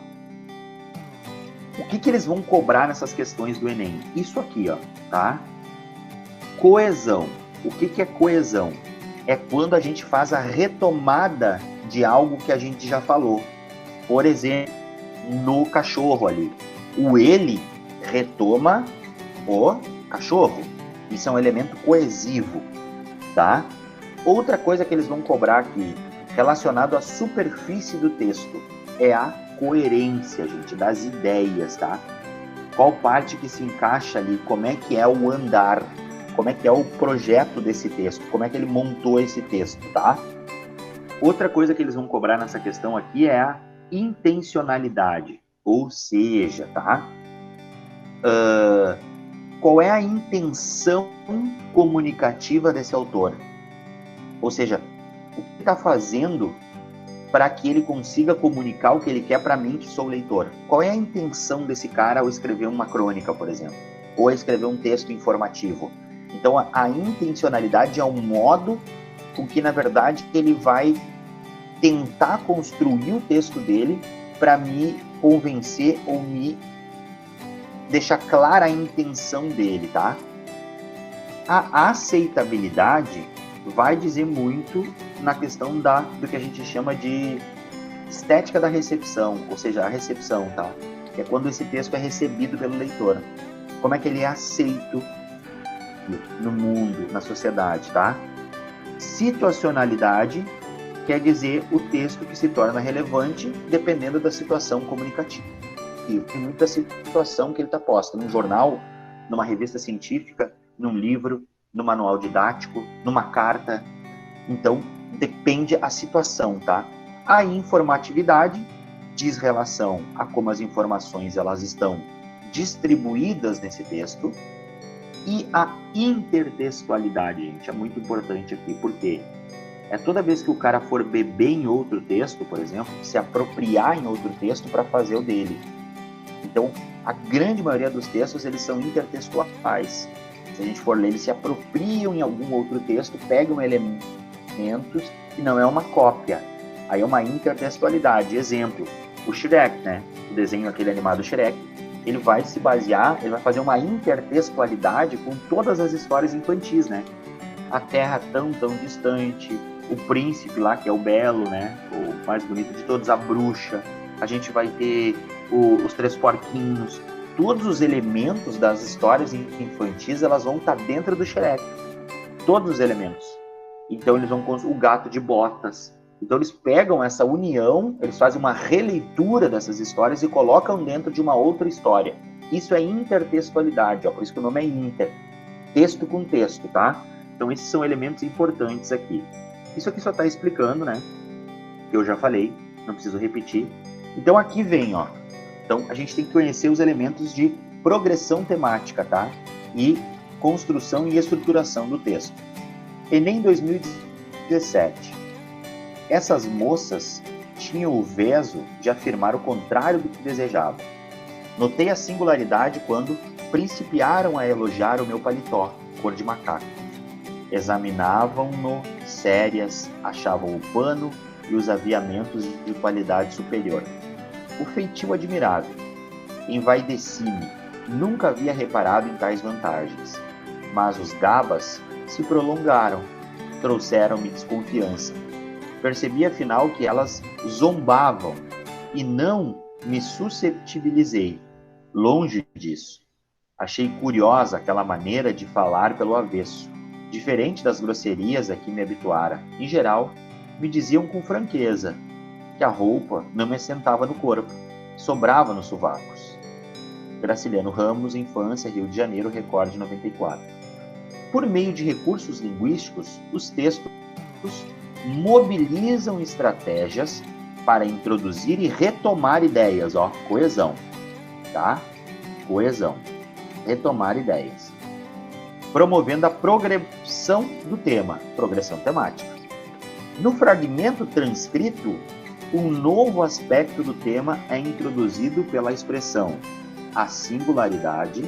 O que eles vão cobrar nessas questões do Enem? Isso aqui, ó, tá? Coesão. O que é coesão? É quando a gente faz a retomada de algo que a gente já falou. Por exemplo, no cachorro ali. O ele retoma o cachorro. Isso é um elemento coesivo, tá? Outra coisa que eles vão cobrar aqui, relacionado à superfície do texto, é a coerência, gente, das ideias, tá? Qual parte que se encaixa ali, como é que é o andar, como é que é o projeto desse texto, como é que ele montou esse texto, tá? Outra coisa que eles vão cobrar nessa questão aqui é a intencionalidade, ou seja, tá? Qual é a intenção comunicativa desse autor? Ou seja, o que está fazendo para que ele consiga comunicar o que ele quer para mim, que sou o leitor? Qual é a intenção desse cara ao escrever uma crônica, por exemplo? Ou a escrever um texto informativo? Então, a intencionalidade é um modo com que, na verdade, ele vai tentar construir o texto dele para me convencer ou me deixar clara a intenção dele, tá? A aceitabilidade vai dizer muito na questão do que a gente chama de estética da recepção, ou seja, a recepção, tá? Que é quando esse texto é recebido pelo leitor. Como é que ele é aceito no mundo, na sociedade, tá? Situacionalidade quer dizer o texto que se torna relevante dependendo da situação comunicativa. E tem muita situação que ele está posta num jornal, numa revista científica, num livro, no manual didático, numa carta. Então, depende a situação, tá? A informatividade diz relação a como as informações elas estão distribuídas nesse texto. E a intertextualidade, gente, é muito importante aqui, porque é toda vez que o cara for beber em outro texto, por exemplo, se apropriar em outro texto para fazer o dele. Então, a grande maioria dos textos, eles são intertextuais. Se a gente for ler, eles se apropriam em algum outro texto, pegam elementos que não é uma cópia. Aí é uma intertextualidade. Exemplo, o Shrek, né? O desenho aquele animado Shrek, ele vai se basear, ele vai fazer uma intertextualidade com todas as histórias infantis, né? A Terra tão distante, o príncipe lá, que é o belo, né? O mais bonito de todos, a bruxa. A gente vai ter os 3 porquinhos. Todos os elementos das histórias infantis, elas vão estar dentro do Shrek. Todos os elementos. Então eles vão o gato de botas. Então eles pegam essa união, eles fazem uma releitura dessas histórias e colocam dentro de uma outra história. Isso é intertextualidade, ó, por isso que o nome é inter. Texto com texto, tá? Então esses são elementos importantes aqui. Isso aqui só está explicando, né? Que eu já falei, não preciso repetir. Então aqui vem, ó. Então a gente tem que conhecer os elementos de progressão temática, tá? E construção e estruturação do texto. Enem 2017. Essas moças tinham o veso de afirmar o contrário do que desejavam. Notei a singularidade quando principiaram a elogiar o meu paletó, cor de macaco. Examinavam-no sérias, achavam o pano e os aviamentos de qualidade superior. O feitio admirável. Envaideci-me. Nunca havia reparado em tais vantagens. Mas os gabas se prolongaram. Trouxeram-me desconfiança. Percebi, afinal, que elas zombavam e não me susceptibilizei. Longe disso. Achei curiosa aquela maneira de falar pelo avesso, diferente das grosserias a que me habituara. Em geral, me diziam com franqueza que a roupa não me assentava no corpo, sobrava nos sovacos. Graciliano Ramos, Infância, Rio de Janeiro, Record de 94. Por meio de recursos linguísticos, os textos mobilizam estratégias para introduzir e retomar ideias, ó, coesão, tá? Coesão, retomar ideias, promovendo a progressão do tema, progressão temática. No fragmento transcrito, um novo aspecto do tema é introduzido pela expressão a singularidade,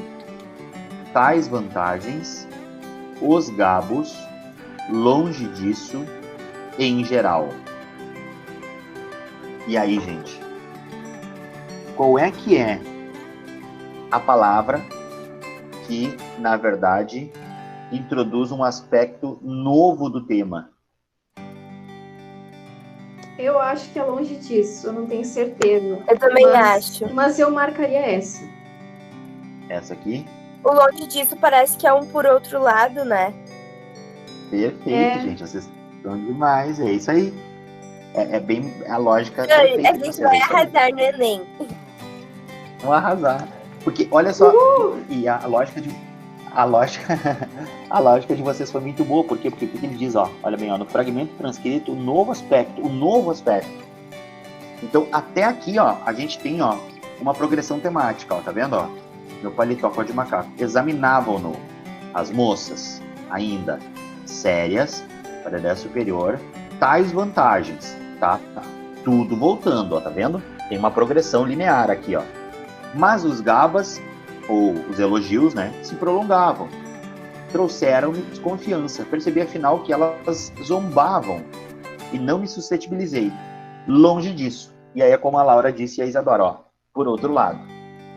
tais vantagens, os gabos, longe disso, em geral. E aí, gente, qual é que é a palavra que, na verdade, introduz um aspecto novo do tema? Eu acho que é longe disso, eu não tenho certeza. Eu também acho. Mas eu marcaria essa. Essa aqui? O longe disso parece que é um por outro lado, né? Perfeito, gente. Vocês estão demais. É isso aí. É bem a lógica. A gente vai arrasar no Enem. Vamos arrasar. Porque, olha só, e a lógica de vocês foi muito boa. Por quê? Porque ele diz, ó, olha bem, ó, no fragmento transcrito, o novo aspecto. Então, até aqui, ó, a gente tem, ó, uma progressão temática, ó, tá vendo, ó? Meu paletó cor de macaco. Examinavam-no as moças, ainda sérias, para a ideia superior, tais vantagens, tá? Tudo voltando, ó, tá vendo? Tem uma progressão linear aqui, ó. Mas os gabas, ou os elogios, né, se prolongavam. Trouxeram-me desconfiança. Percebi, afinal, que elas zombavam e não me suscetibilizei. Longe disso. E aí é como a Laura disse e a Isadora, ó, por outro lado.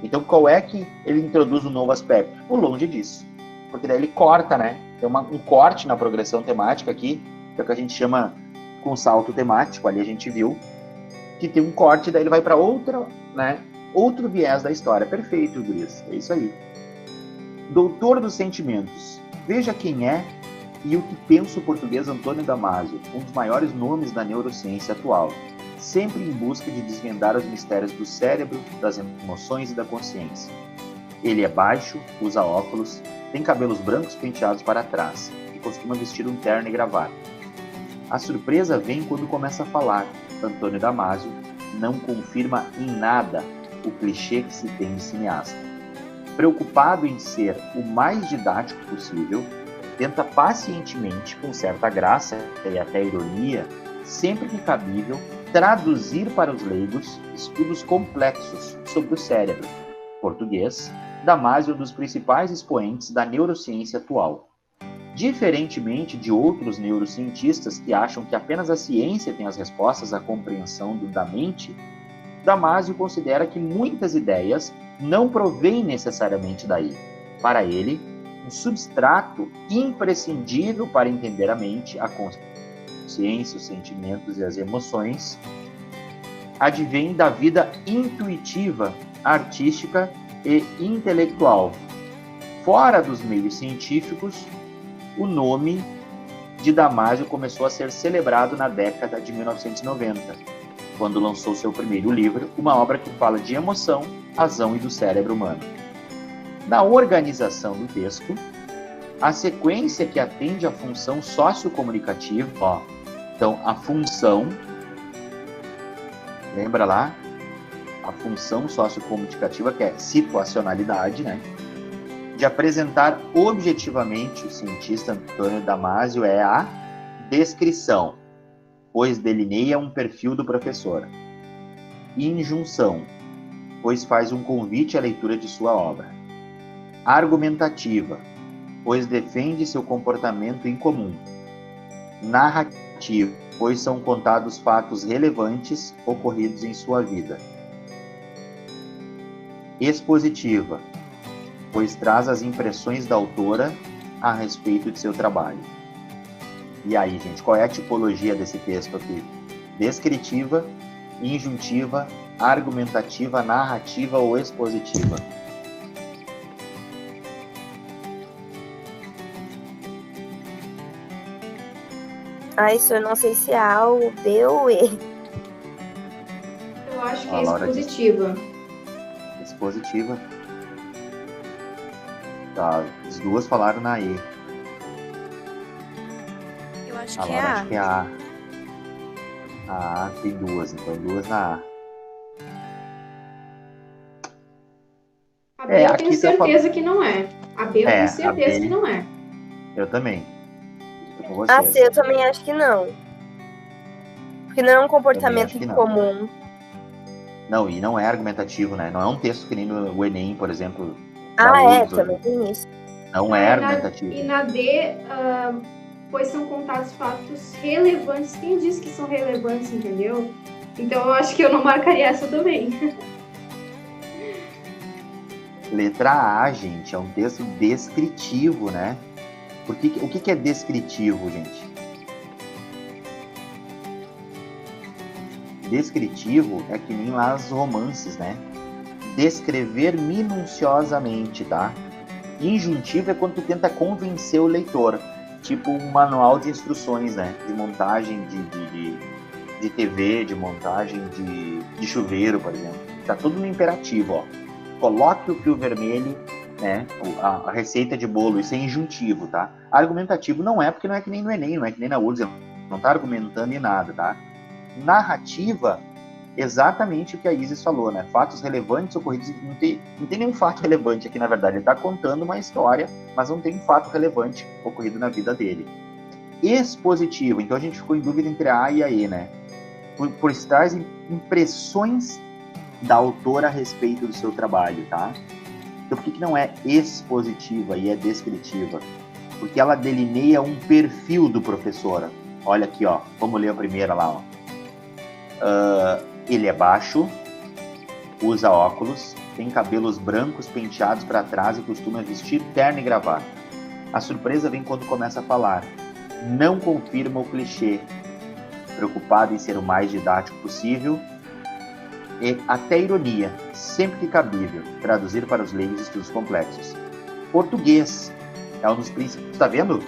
Então, qual é que ele introduz um novo aspecto? O longe disso. Porque daí ele corta, né? Tem um corte na progressão temática aqui, que é o que a gente chama com salto temático, ali a gente viu, que tem um corte, daí ele vai para outra, né? Outro viés da história. Perfeito, Gris. É isso aí. Doutor dos sentimentos. Veja quem é e o que pensa o português Antônio Damasio, um dos maiores nomes da neurociência atual, sempre em busca de desvendar os mistérios do cérebro, das emoções e da consciência. Ele é baixo, usa óculos, tem cabelos brancos penteados para trás e costuma vestir um terno e gravata. A surpresa vem quando começa a falar. Antônio Damasio não confirma em nada o clichê que se tem de cineasta. Preocupado em ser o mais didático possível, tenta pacientemente, com certa graça e até ironia, sempre que cabível, traduzir para os leigos estudos complexos sobre o cérebro. Português, Damasio é um dos principais expoentes da neurociência atual. Diferentemente de outros neurocientistas que acham que apenas a ciência tem as respostas à compreensão da mente, Damasio considera que muitas ideias não provêm necessariamente daí. Para ele, um substrato imprescindível para entender a mente, a consciência, os sentimentos e as emoções, advém da vida intuitiva, artística e intelectual. Fora dos meios científicos, o nome de Damasio começou a ser celebrado na década de 1990, quando lançou seu primeiro livro, uma obra que fala de emoção, razão e do cérebro humano. Na organização do texto, a sequência que atende à função sociocomunicativa, ó, então a função Lembra lá? A função sociocomunicativa, que é situacionalidade, né? De apresentar objetivamente, o cientista Antônio Damasio, é a descrição, pois delineia um perfil do professor. Injunção, pois faz um convite à leitura de sua obra. Argumentativa, pois defende seu comportamento incomum. Narrativa, pois são contados fatos relevantes ocorridos em sua vida. Expositiva, pois traz as impressões da autora a respeito de seu trabalho. E aí, gente, qual é a tipologia desse texto aqui? Descritiva, injuntiva, argumentativa, narrativa ou expositiva? Isso eu não sei se é A, ou B ou E. Eu acho que é expositiva. Expositiva. Tá, as duas falaram na E. Eu acho Agora que é A. acho que é a A. A A tem duas, então duas na A. A B eu tenho certeza tá... que não é. A B eu tenho certeza que não é. Eu também. A C eu também acho que não. Porque não é um comportamento incomum. Não, e não é argumentativo, né? Não é um texto que nem no Enem, por exemplo. Também tem isso. Não é argumentativo. E na D, pois são contados fatos relevantes. Quem disse que são relevantes, entendeu? Então eu acho que eu não marcaria essa também. Letra A, gente, é um texto descritivo, né? O que é descritivo, gente? Descritivo é que nem lá os romances, né? Descrever minuciosamente, tá? Injuntivo é quando tu tenta convencer o leitor. Tipo um manual de instruções, né? De montagem de TV, de montagem de chuveiro, por exemplo. Tá tudo no imperativo, ó. Coloque o fio vermelho, né? A receita de bolo, isso é injuntivo, tá? Argumentativo não é, porque não é que nem no Enem, não é que nem na URSS, não tá argumentando em nada, tá? Narrativa, exatamente o que a Isis falou, né? Fatos relevantes ocorridos, não tem nenhum fato relevante aqui, na verdade. Ele tá contando uma história, mas não tem um fato relevante ocorrido na vida dele. Expositivo, então a gente ficou em dúvida entre a A e a E, né? Por estar impressões da autora a respeito do seu trabalho, tá? Então, por que não é expositiva e é descritiva? Porque ela delineia um perfil do professor. Olha aqui, ó. Vamos ler a primeira lá, ó. Ele é baixo, usa óculos, tem cabelos brancos penteados para trás e costuma vestir terno e gravata. A surpresa vem quando começa a falar. Não confirma o clichê. Preocupado em ser o mais didático possível, e até ironia, sempre que cabível, traduzir para os leigos estudos complexos. Português é um dos principais, tá vendo?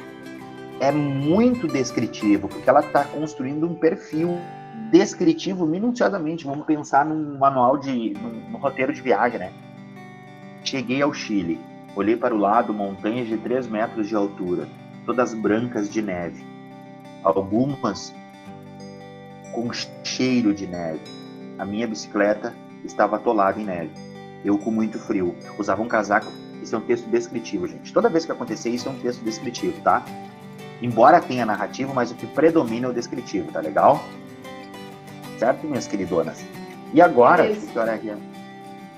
É muito descritivo, porque ela está construindo um perfil descritivo minuciosamente. Vamos pensar num manual num roteiro de viagem, né? Cheguei ao Chile, olhei para o lado, montanhas de 3 metros de altura, todas brancas de neve, algumas com cheiro de neve. A minha bicicleta estava atolada em neve. Eu com muito frio. Usava um casaco. Isso é um texto descritivo, gente. Toda vez que acontecer isso é um texto descritivo, tá? Embora tenha narrativo, mas o que predomina é o descritivo, tá legal? Certo, minhas queridonas? E agora, olha aqui,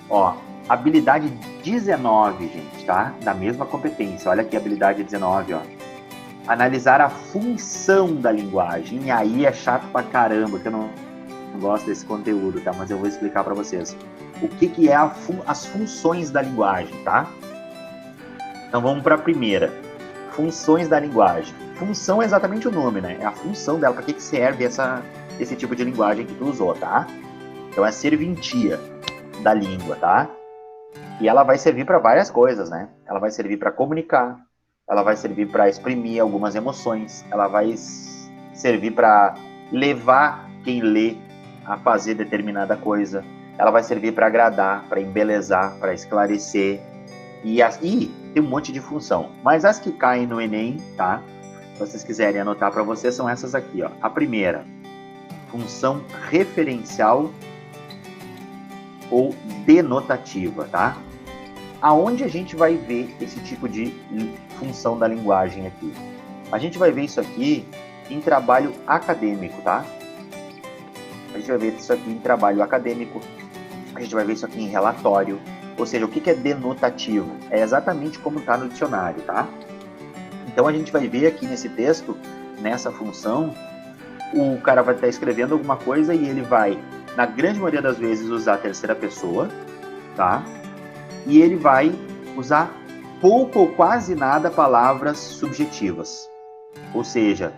ó, habilidade 19, gente, tá? Da mesma competência. Olha aqui a habilidade 19, ó. Analisar a função da linguagem. E aí é chato pra caramba, que eu não gosto desse conteúdo, tá? Mas eu vou explicar para vocês o que é as funções da linguagem, tá? Então vamos para a primeira. Funções da linguagem. Função é exatamente o nome, né? É a função dela, para que serve esse tipo de linguagem que tu usou, tá? Então é a serventia da língua, tá? E ela vai servir para várias coisas, né? Ela vai servir para comunicar, ela vai servir para exprimir algumas emoções, ela vai servir para levar quem lê a fazer determinada coisa, ela vai servir para agradar, para embelezar, para esclarecer, e tem um monte de função. Mas as que caem no Enem, tá? Se vocês quiserem anotar para vocês, são essas aqui, ó. A primeira, função referencial ou denotativa, tá? Aonde a gente vai ver esse tipo de função da linguagem aqui? A gente vai ver isso aqui em trabalho acadêmico, tá? A gente vai ver isso aqui em trabalho acadêmico, a gente vai ver isso aqui em relatório, ou seja, o que é denotativo? É exatamente como está no dicionário, tá? Então a gente vai ver aqui nesse texto, nessa função, o cara vai estar escrevendo alguma coisa e ele vai, na grande maioria das vezes, usar a terceira pessoa, tá? E ele vai usar pouco ou quase nada palavras subjetivas. Ou seja,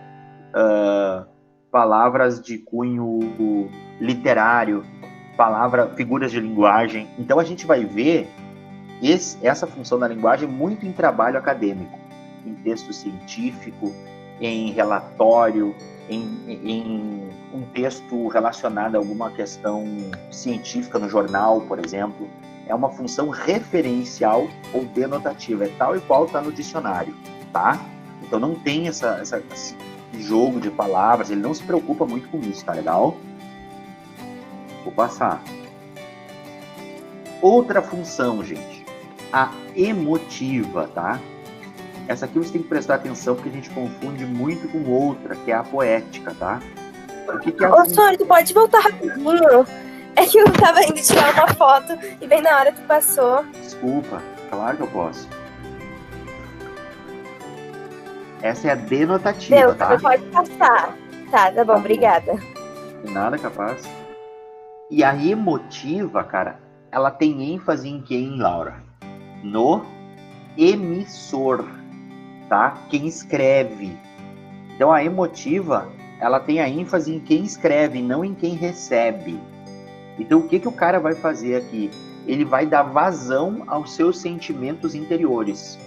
palavras de cunho literário, figuras de linguagem. Então a gente vai ver essa função da linguagem muito em trabalho acadêmico, em texto científico, em relatório, em um texto relacionado a alguma questão científica no jornal, por exemplo. É uma função referencial ou denotativa, é tal e qual está no dicionário, tá? Então não tem esse jogo de palavras, ele não se preocupa muito com isso, tá legal? Vou passar. Outra função, gente, a emotiva, tá? Essa aqui você tem que prestar atenção porque a gente confunde muito com outra, que é a poética, tá? O que é a Ô, Sônia, tu pode voltar rapidinho? É que eu tava indo tirar uma foto e bem na hora tu passou. Desculpa, claro que eu posso. Essa é a denotativa, Deu, tá? tu pode passar. Tá bom, obrigada. De nada, capaz. E a emotiva, cara, ela tem ênfase em quem, Laura? No emissor, tá? Quem escreve. Então a emotiva, ela tem a ênfase em quem escreve, não em quem recebe. Então o que o cara vai fazer aqui? Ele vai dar vazão aos seus sentimentos interiores.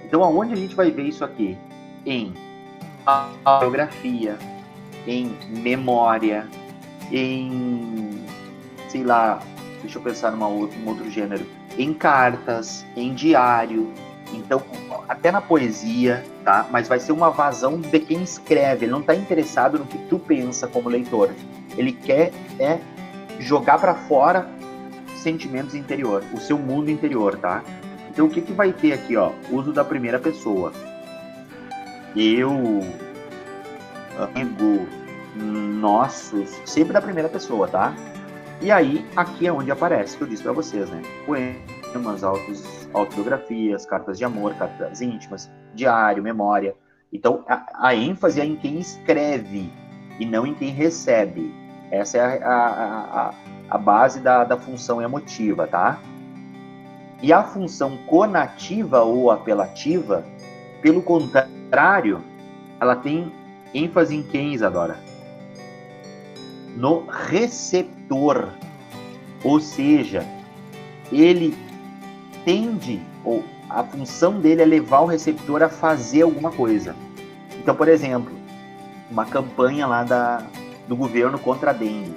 Então aonde a gente vai ver isso aqui? Em biografia, em memória, em, sei lá, deixa eu pensar num outro gênero, em cartas, em diário, então até na poesia, tá? Mas vai ser uma vazão de quem escreve, ele não está interessado no que tu pensa como leitor, ele quer jogar para fora sentimentos interior, o seu mundo interior, tá? Então o que vai ter aqui, ó? Uso da primeira pessoa. Eu, amigo, nossos, sempre da primeira pessoa, tá? E aí, aqui é onde aparece, que eu disse para vocês, né? Poemas, autobiografias, cartas de amor, cartas íntimas, diário, memória. Então, a ênfase é em quem escreve e não em quem recebe. Essa é a base da função emotiva, tá? E a função conativa ou apelativa, pelo contrário, ela tem ênfase em quem, Isadora? No receptor. Ou seja, ele tende, ou a função dele é levar o receptor a fazer alguma coisa. Então, por exemplo, uma campanha lá do governo contra a dengue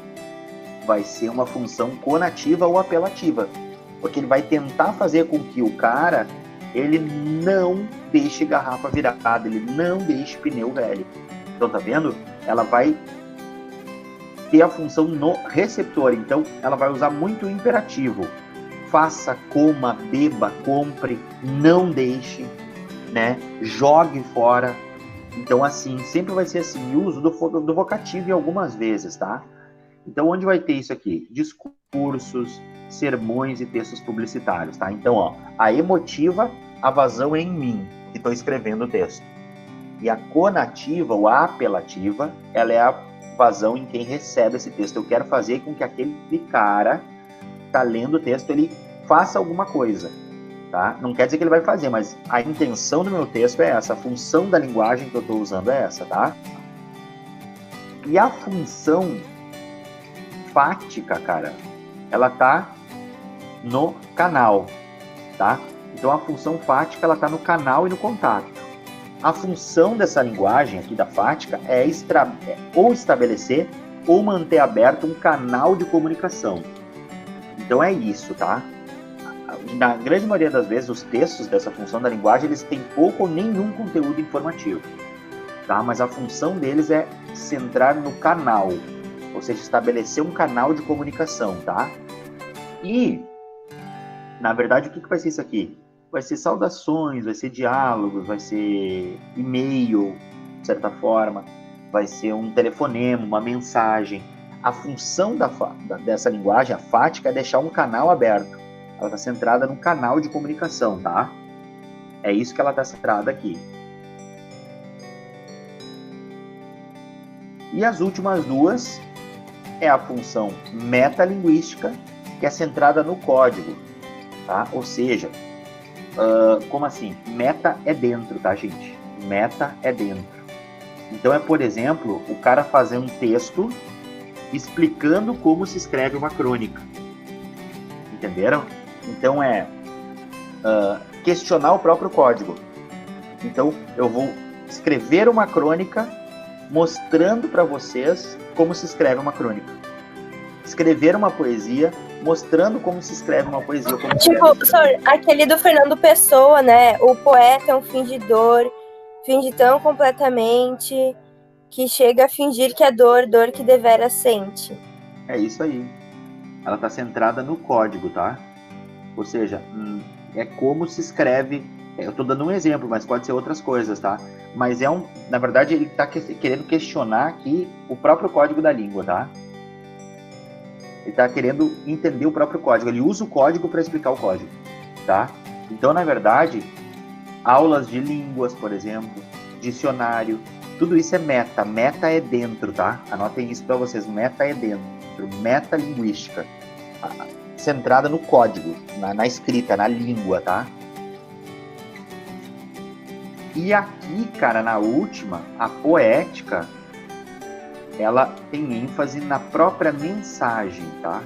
vai ser uma função conativa ou apelativa, porque ele vai tentar fazer com que o cara ele não deixe garrafa virada, ele não deixe pneu velho. Então, tá vendo? Ela vai ter a função no receptor, então ela vai usar muito o imperativo. Faça, coma, beba, compre, não deixe, né? Jogue fora. Então, assim, sempre vai ser assim, uso do vocativo em algumas vezes, tá? Então, onde vai ter isso aqui? Discursos, sermões e textos publicitários, tá? Então, ó, a emotiva, a vazão é em mim, que estou escrevendo o texto. E a conativa, ou a apelativa, ela é a vazão em quem recebe esse texto. Eu quero fazer com que aquele cara que está lendo o texto, ele faça alguma coisa, tá? Não quer dizer que ele vai fazer, mas a intenção do meu texto é essa, a função da linguagem que eu estou usando é essa, tá? E a função fática, cara, ela tá no canal, tá? Então a função fática, ela tá no canal e no contato. A função dessa linguagem aqui da fática é ou estabelecer ou manter aberto um canal de comunicação. Então é isso, tá? Na grande maioria das vezes, os textos dessa função da linguagem, eles têm pouco ou nenhum conteúdo informativo, tá? Mas a função deles é centrar no canal, ou seja, estabelecer um canal de comunicação, tá? E, na verdade, o que vai ser isso aqui? Vai ser saudações, vai ser diálogos, vai ser e-mail, de certa forma, vai ser um telefonema, uma mensagem. A função dessa linguagem, a fática, é deixar um canal aberto. Ela está centrada num canal de comunicação, tá? É isso que ela está centrada aqui. E as últimas duas é a função metalinguística, que é centrada no código, tá? Ou seja, como assim? Meta é dentro, tá, gente? Meta é dentro. Então é, por exemplo, o cara fazer um texto explicando como se escreve uma crônica. Entenderam? Então é questionar o próprio código. Então eu vou escrever uma crônica mostrando para vocês como se escreve uma crônica. Escrever uma poesia mostrando como se escreve uma poesia. Tipo, aquele do Fernando Pessoa, né? O poeta é um fingidor, finge tão completamente que chega a fingir que é dor que devera sente. É isso aí. Ela está centrada no código, tá? Ou seja, é como se escreve. Eu estou dando um exemplo, mas pode ser outras coisas, tá? Mas na verdade, ele está querendo questionar aqui o próprio código da língua, tá? Ele está querendo entender o próprio código. Ele usa o código para explicar o código, tá? Então, na verdade, aulas de línguas, por exemplo, dicionário, tudo isso é meta. Meta é dentro, tá? Anotem isso para vocês. Meta é dentro. Metalinguística. Centrada no código, na escrita, na língua, tá? E aqui, cara, na última, a poética, ela tem ênfase na própria mensagem, tá?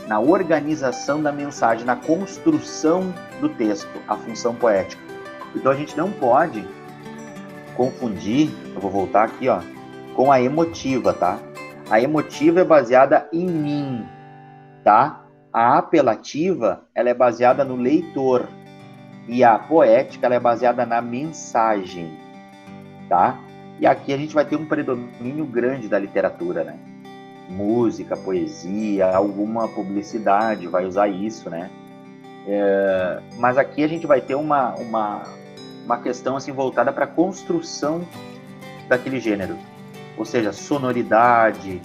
Na organização da mensagem, na construção do texto, a função poética. Então a gente não pode confundir, eu vou voltar aqui, ó, com a emotiva, tá? A emotiva é baseada em mim, tá? A apelativa, ela é baseada no leitor. E a poética, ela é baseada na mensagem, tá? E aqui a gente vai ter um predomínio grande da literatura, né? Música, poesia, alguma publicidade vai usar isso, né? Mas aqui a gente vai ter uma questão assim voltada para a construção daquele gênero. Ou seja, sonoridade,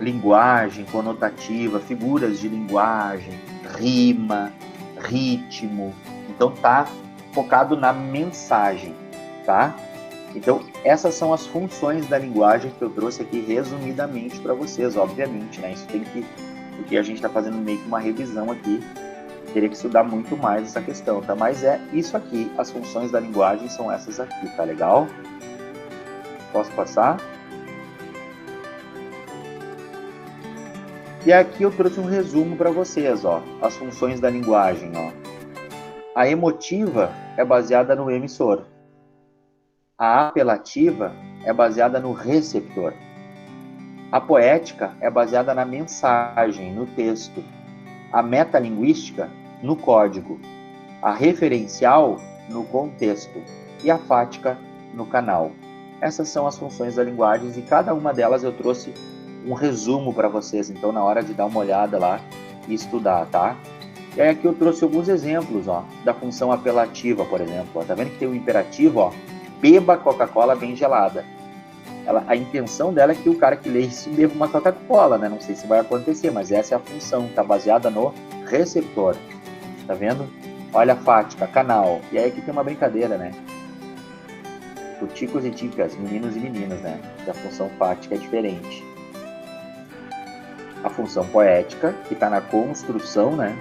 linguagem conotativa, figuras de linguagem, rima, ritmo. Então tá focado na mensagem, tá? Então essas são as funções da linguagem que eu trouxe aqui resumidamente para vocês, obviamente, né? Isso tem que, porque a gente está fazendo meio que uma revisão aqui, teria que estudar muito mais essa questão, tá? Mas é isso aqui, as funções da linguagem são essas aqui, tá legal? Posso passar? E aqui eu trouxe um resumo para vocês, ó, as funções da linguagem, ó. A emotiva é baseada no emissor. A apelativa é baseada no receptor. A poética é baseada na mensagem, no texto. A metalinguística, no código. A referencial, no contexto. E a fática, no canal. Essas são as funções da linguagem e cada uma delas eu trouxe um resumo para vocês. Então, na hora de dar uma olhada lá e estudar, tá? E aí aqui eu trouxe alguns exemplos, ó, da função apelativa, por exemplo. Ó. Tá vendo que tem um imperativo, ó? Beba Coca-Cola bem gelada. A intenção dela é que o cara que lê isso beba uma Coca-Cola, né? Não sei se vai acontecer, mas essa é a função. Tá baseada no receptor. Tá vendo? Olha a fática, canal. E aí aqui tem uma brincadeira, né? Ticos e ticas, meninos e meninas, né? A função fática é diferente. A função poética, que está na construção, né?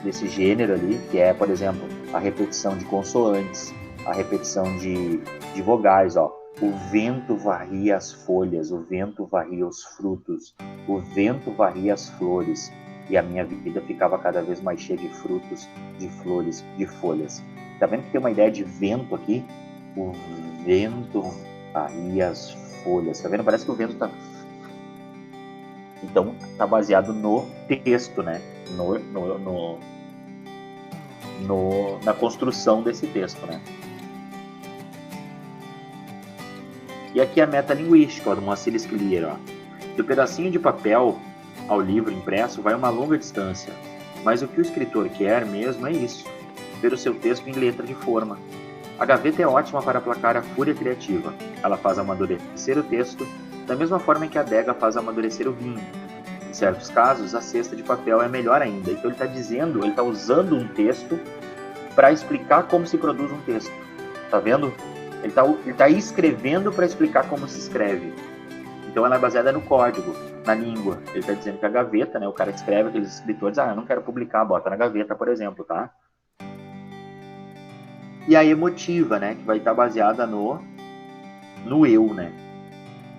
Desse gênero ali, que é, por exemplo, a repetição de consoantes, a repetição de vogais, ó. O vento varria as folhas, o vento varria os frutos, o vento varria as flores, e a minha vida ficava cada vez mais cheia de frutos, de flores, de folhas. Tá vendo que tem uma ideia de vento aqui? O vento varria as folhas. Tá vendo? Parece que o vento tá... Então, tá baseado no texto, né? Na construção desse texto, né? E aqui a metalinguística, ó, do Moacir Sclier, ó. Do pedacinho de papel ao livro impresso vai uma longa distância, mas o que o escritor quer mesmo é isso, ver o seu texto em letra de forma. A gaveta é ótima para aplacar a fúria criativa. Ela faz amadurecer o texto da mesma forma que a adega faz amadurecer o vinho. Em certos casos, a cesta de papel é melhor ainda. Então ele está usando um texto para explicar como se produz um texto. Tá vendo? Ele tá escrevendo para explicar como se escreve. Então ela é baseada no código, na língua. Ele está dizendo que a gaveta, né, o cara que escreve, aqueles escritores, eu não quero publicar, bota na gaveta, por exemplo, tá? E a emotiva, né, que vai estar baseada no eu, né,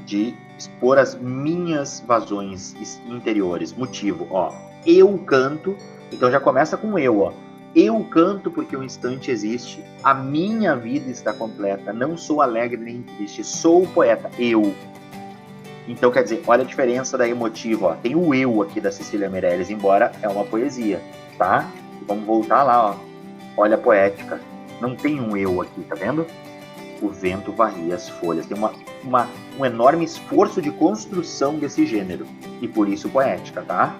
de expor as minhas vazões interiores. Motivo, ó, eu canto, então já começa com eu, ó. Eu canto porque o instante existe, a minha vida está completa, não sou alegre nem triste, sou o poeta, eu. Então, quer dizer, olha a diferença da emotiva, ó. Tem o eu aqui da Cecília Meirelles, embora é uma poesia, tá? Vamos voltar lá, ó. Olha a poética. Não tem um eu aqui, tá vendo? O vento varria as folhas. Tem um enorme esforço de construção desse gênero. E por isso poética, tá?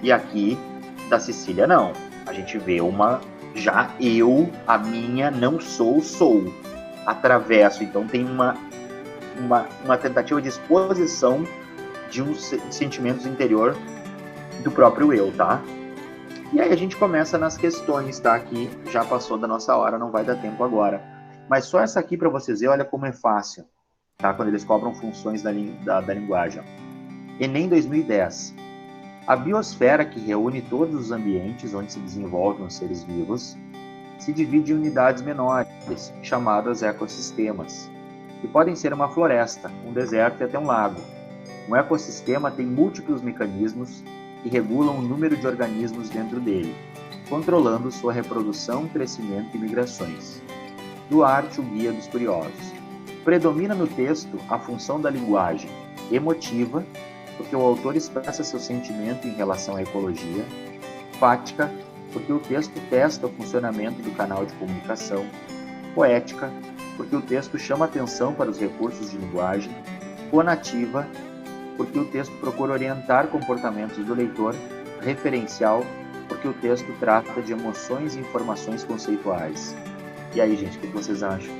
E aqui, da Cecília, não. A gente vê já eu, a minha, não sou. Atravesso. Então tem uma tentativa de exposição de uns sentimentos interior do próprio eu, tá? E aí a gente começa nas questões, tá? Aqui já passou da nossa hora, não vai dar tempo agora. Mas só essa aqui para vocês verem, olha como é fácil, tá? Quando eles cobram funções da linguagem. Enem 2010. A biosfera, que reúne todos os ambientes onde se desenvolvem os seres vivos, se divide em unidades menores, chamadas ecossistemas, que podem ser uma floresta, um deserto e até um lago. Um ecossistema tem múltiplos mecanismos que regulam o número de organismos dentro dele, controlando sua reprodução, crescimento e migrações. Duarte, o Guia dos Curiosos. Predomina no texto a função da linguagem emotiva, porque o autor expressa seu sentimento em relação à ecologia, fática, porque o texto testa o funcionamento do canal de comunicação, poética, porque o texto chama atenção para os recursos de linguagem, conativa, porque o texto procura orientar comportamentos do leitor, referencial, porque o texto trata de emoções e informações conceituais. E aí, gente, o que vocês acham?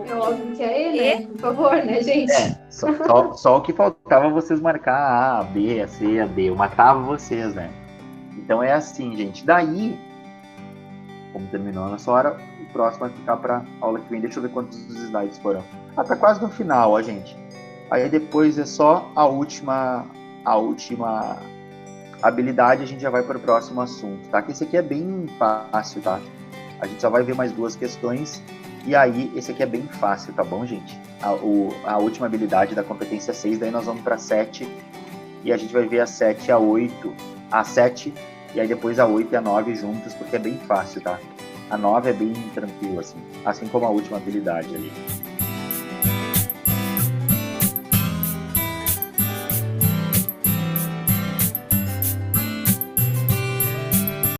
É óbvio que é ele, né? Por favor, né, gente? Só o que faltava vocês marcar A, B, a C, a D. Eu matava vocês, né? Então é assim, gente. Daí, como terminou a nossa hora, o próximo vai ficar para aula que vem. Deixa eu ver quantos slides foram. Tá quase no final, ó, gente. Aí depois é só a última habilidade, a gente já vai para o próximo assunto, tá? Que esse aqui é bem fácil, tá? A gente só vai ver mais 2 questões e aí esse aqui é bem fácil, tá bom, gente? A última habilidade da competência 6, daí nós vamos para 7 e a gente vai ver a 7 a 8, a 7 e aí depois a 8 e a 9 juntas, porque é bem fácil, tá? A 9 é bem tranquila, assim como a última habilidade ali.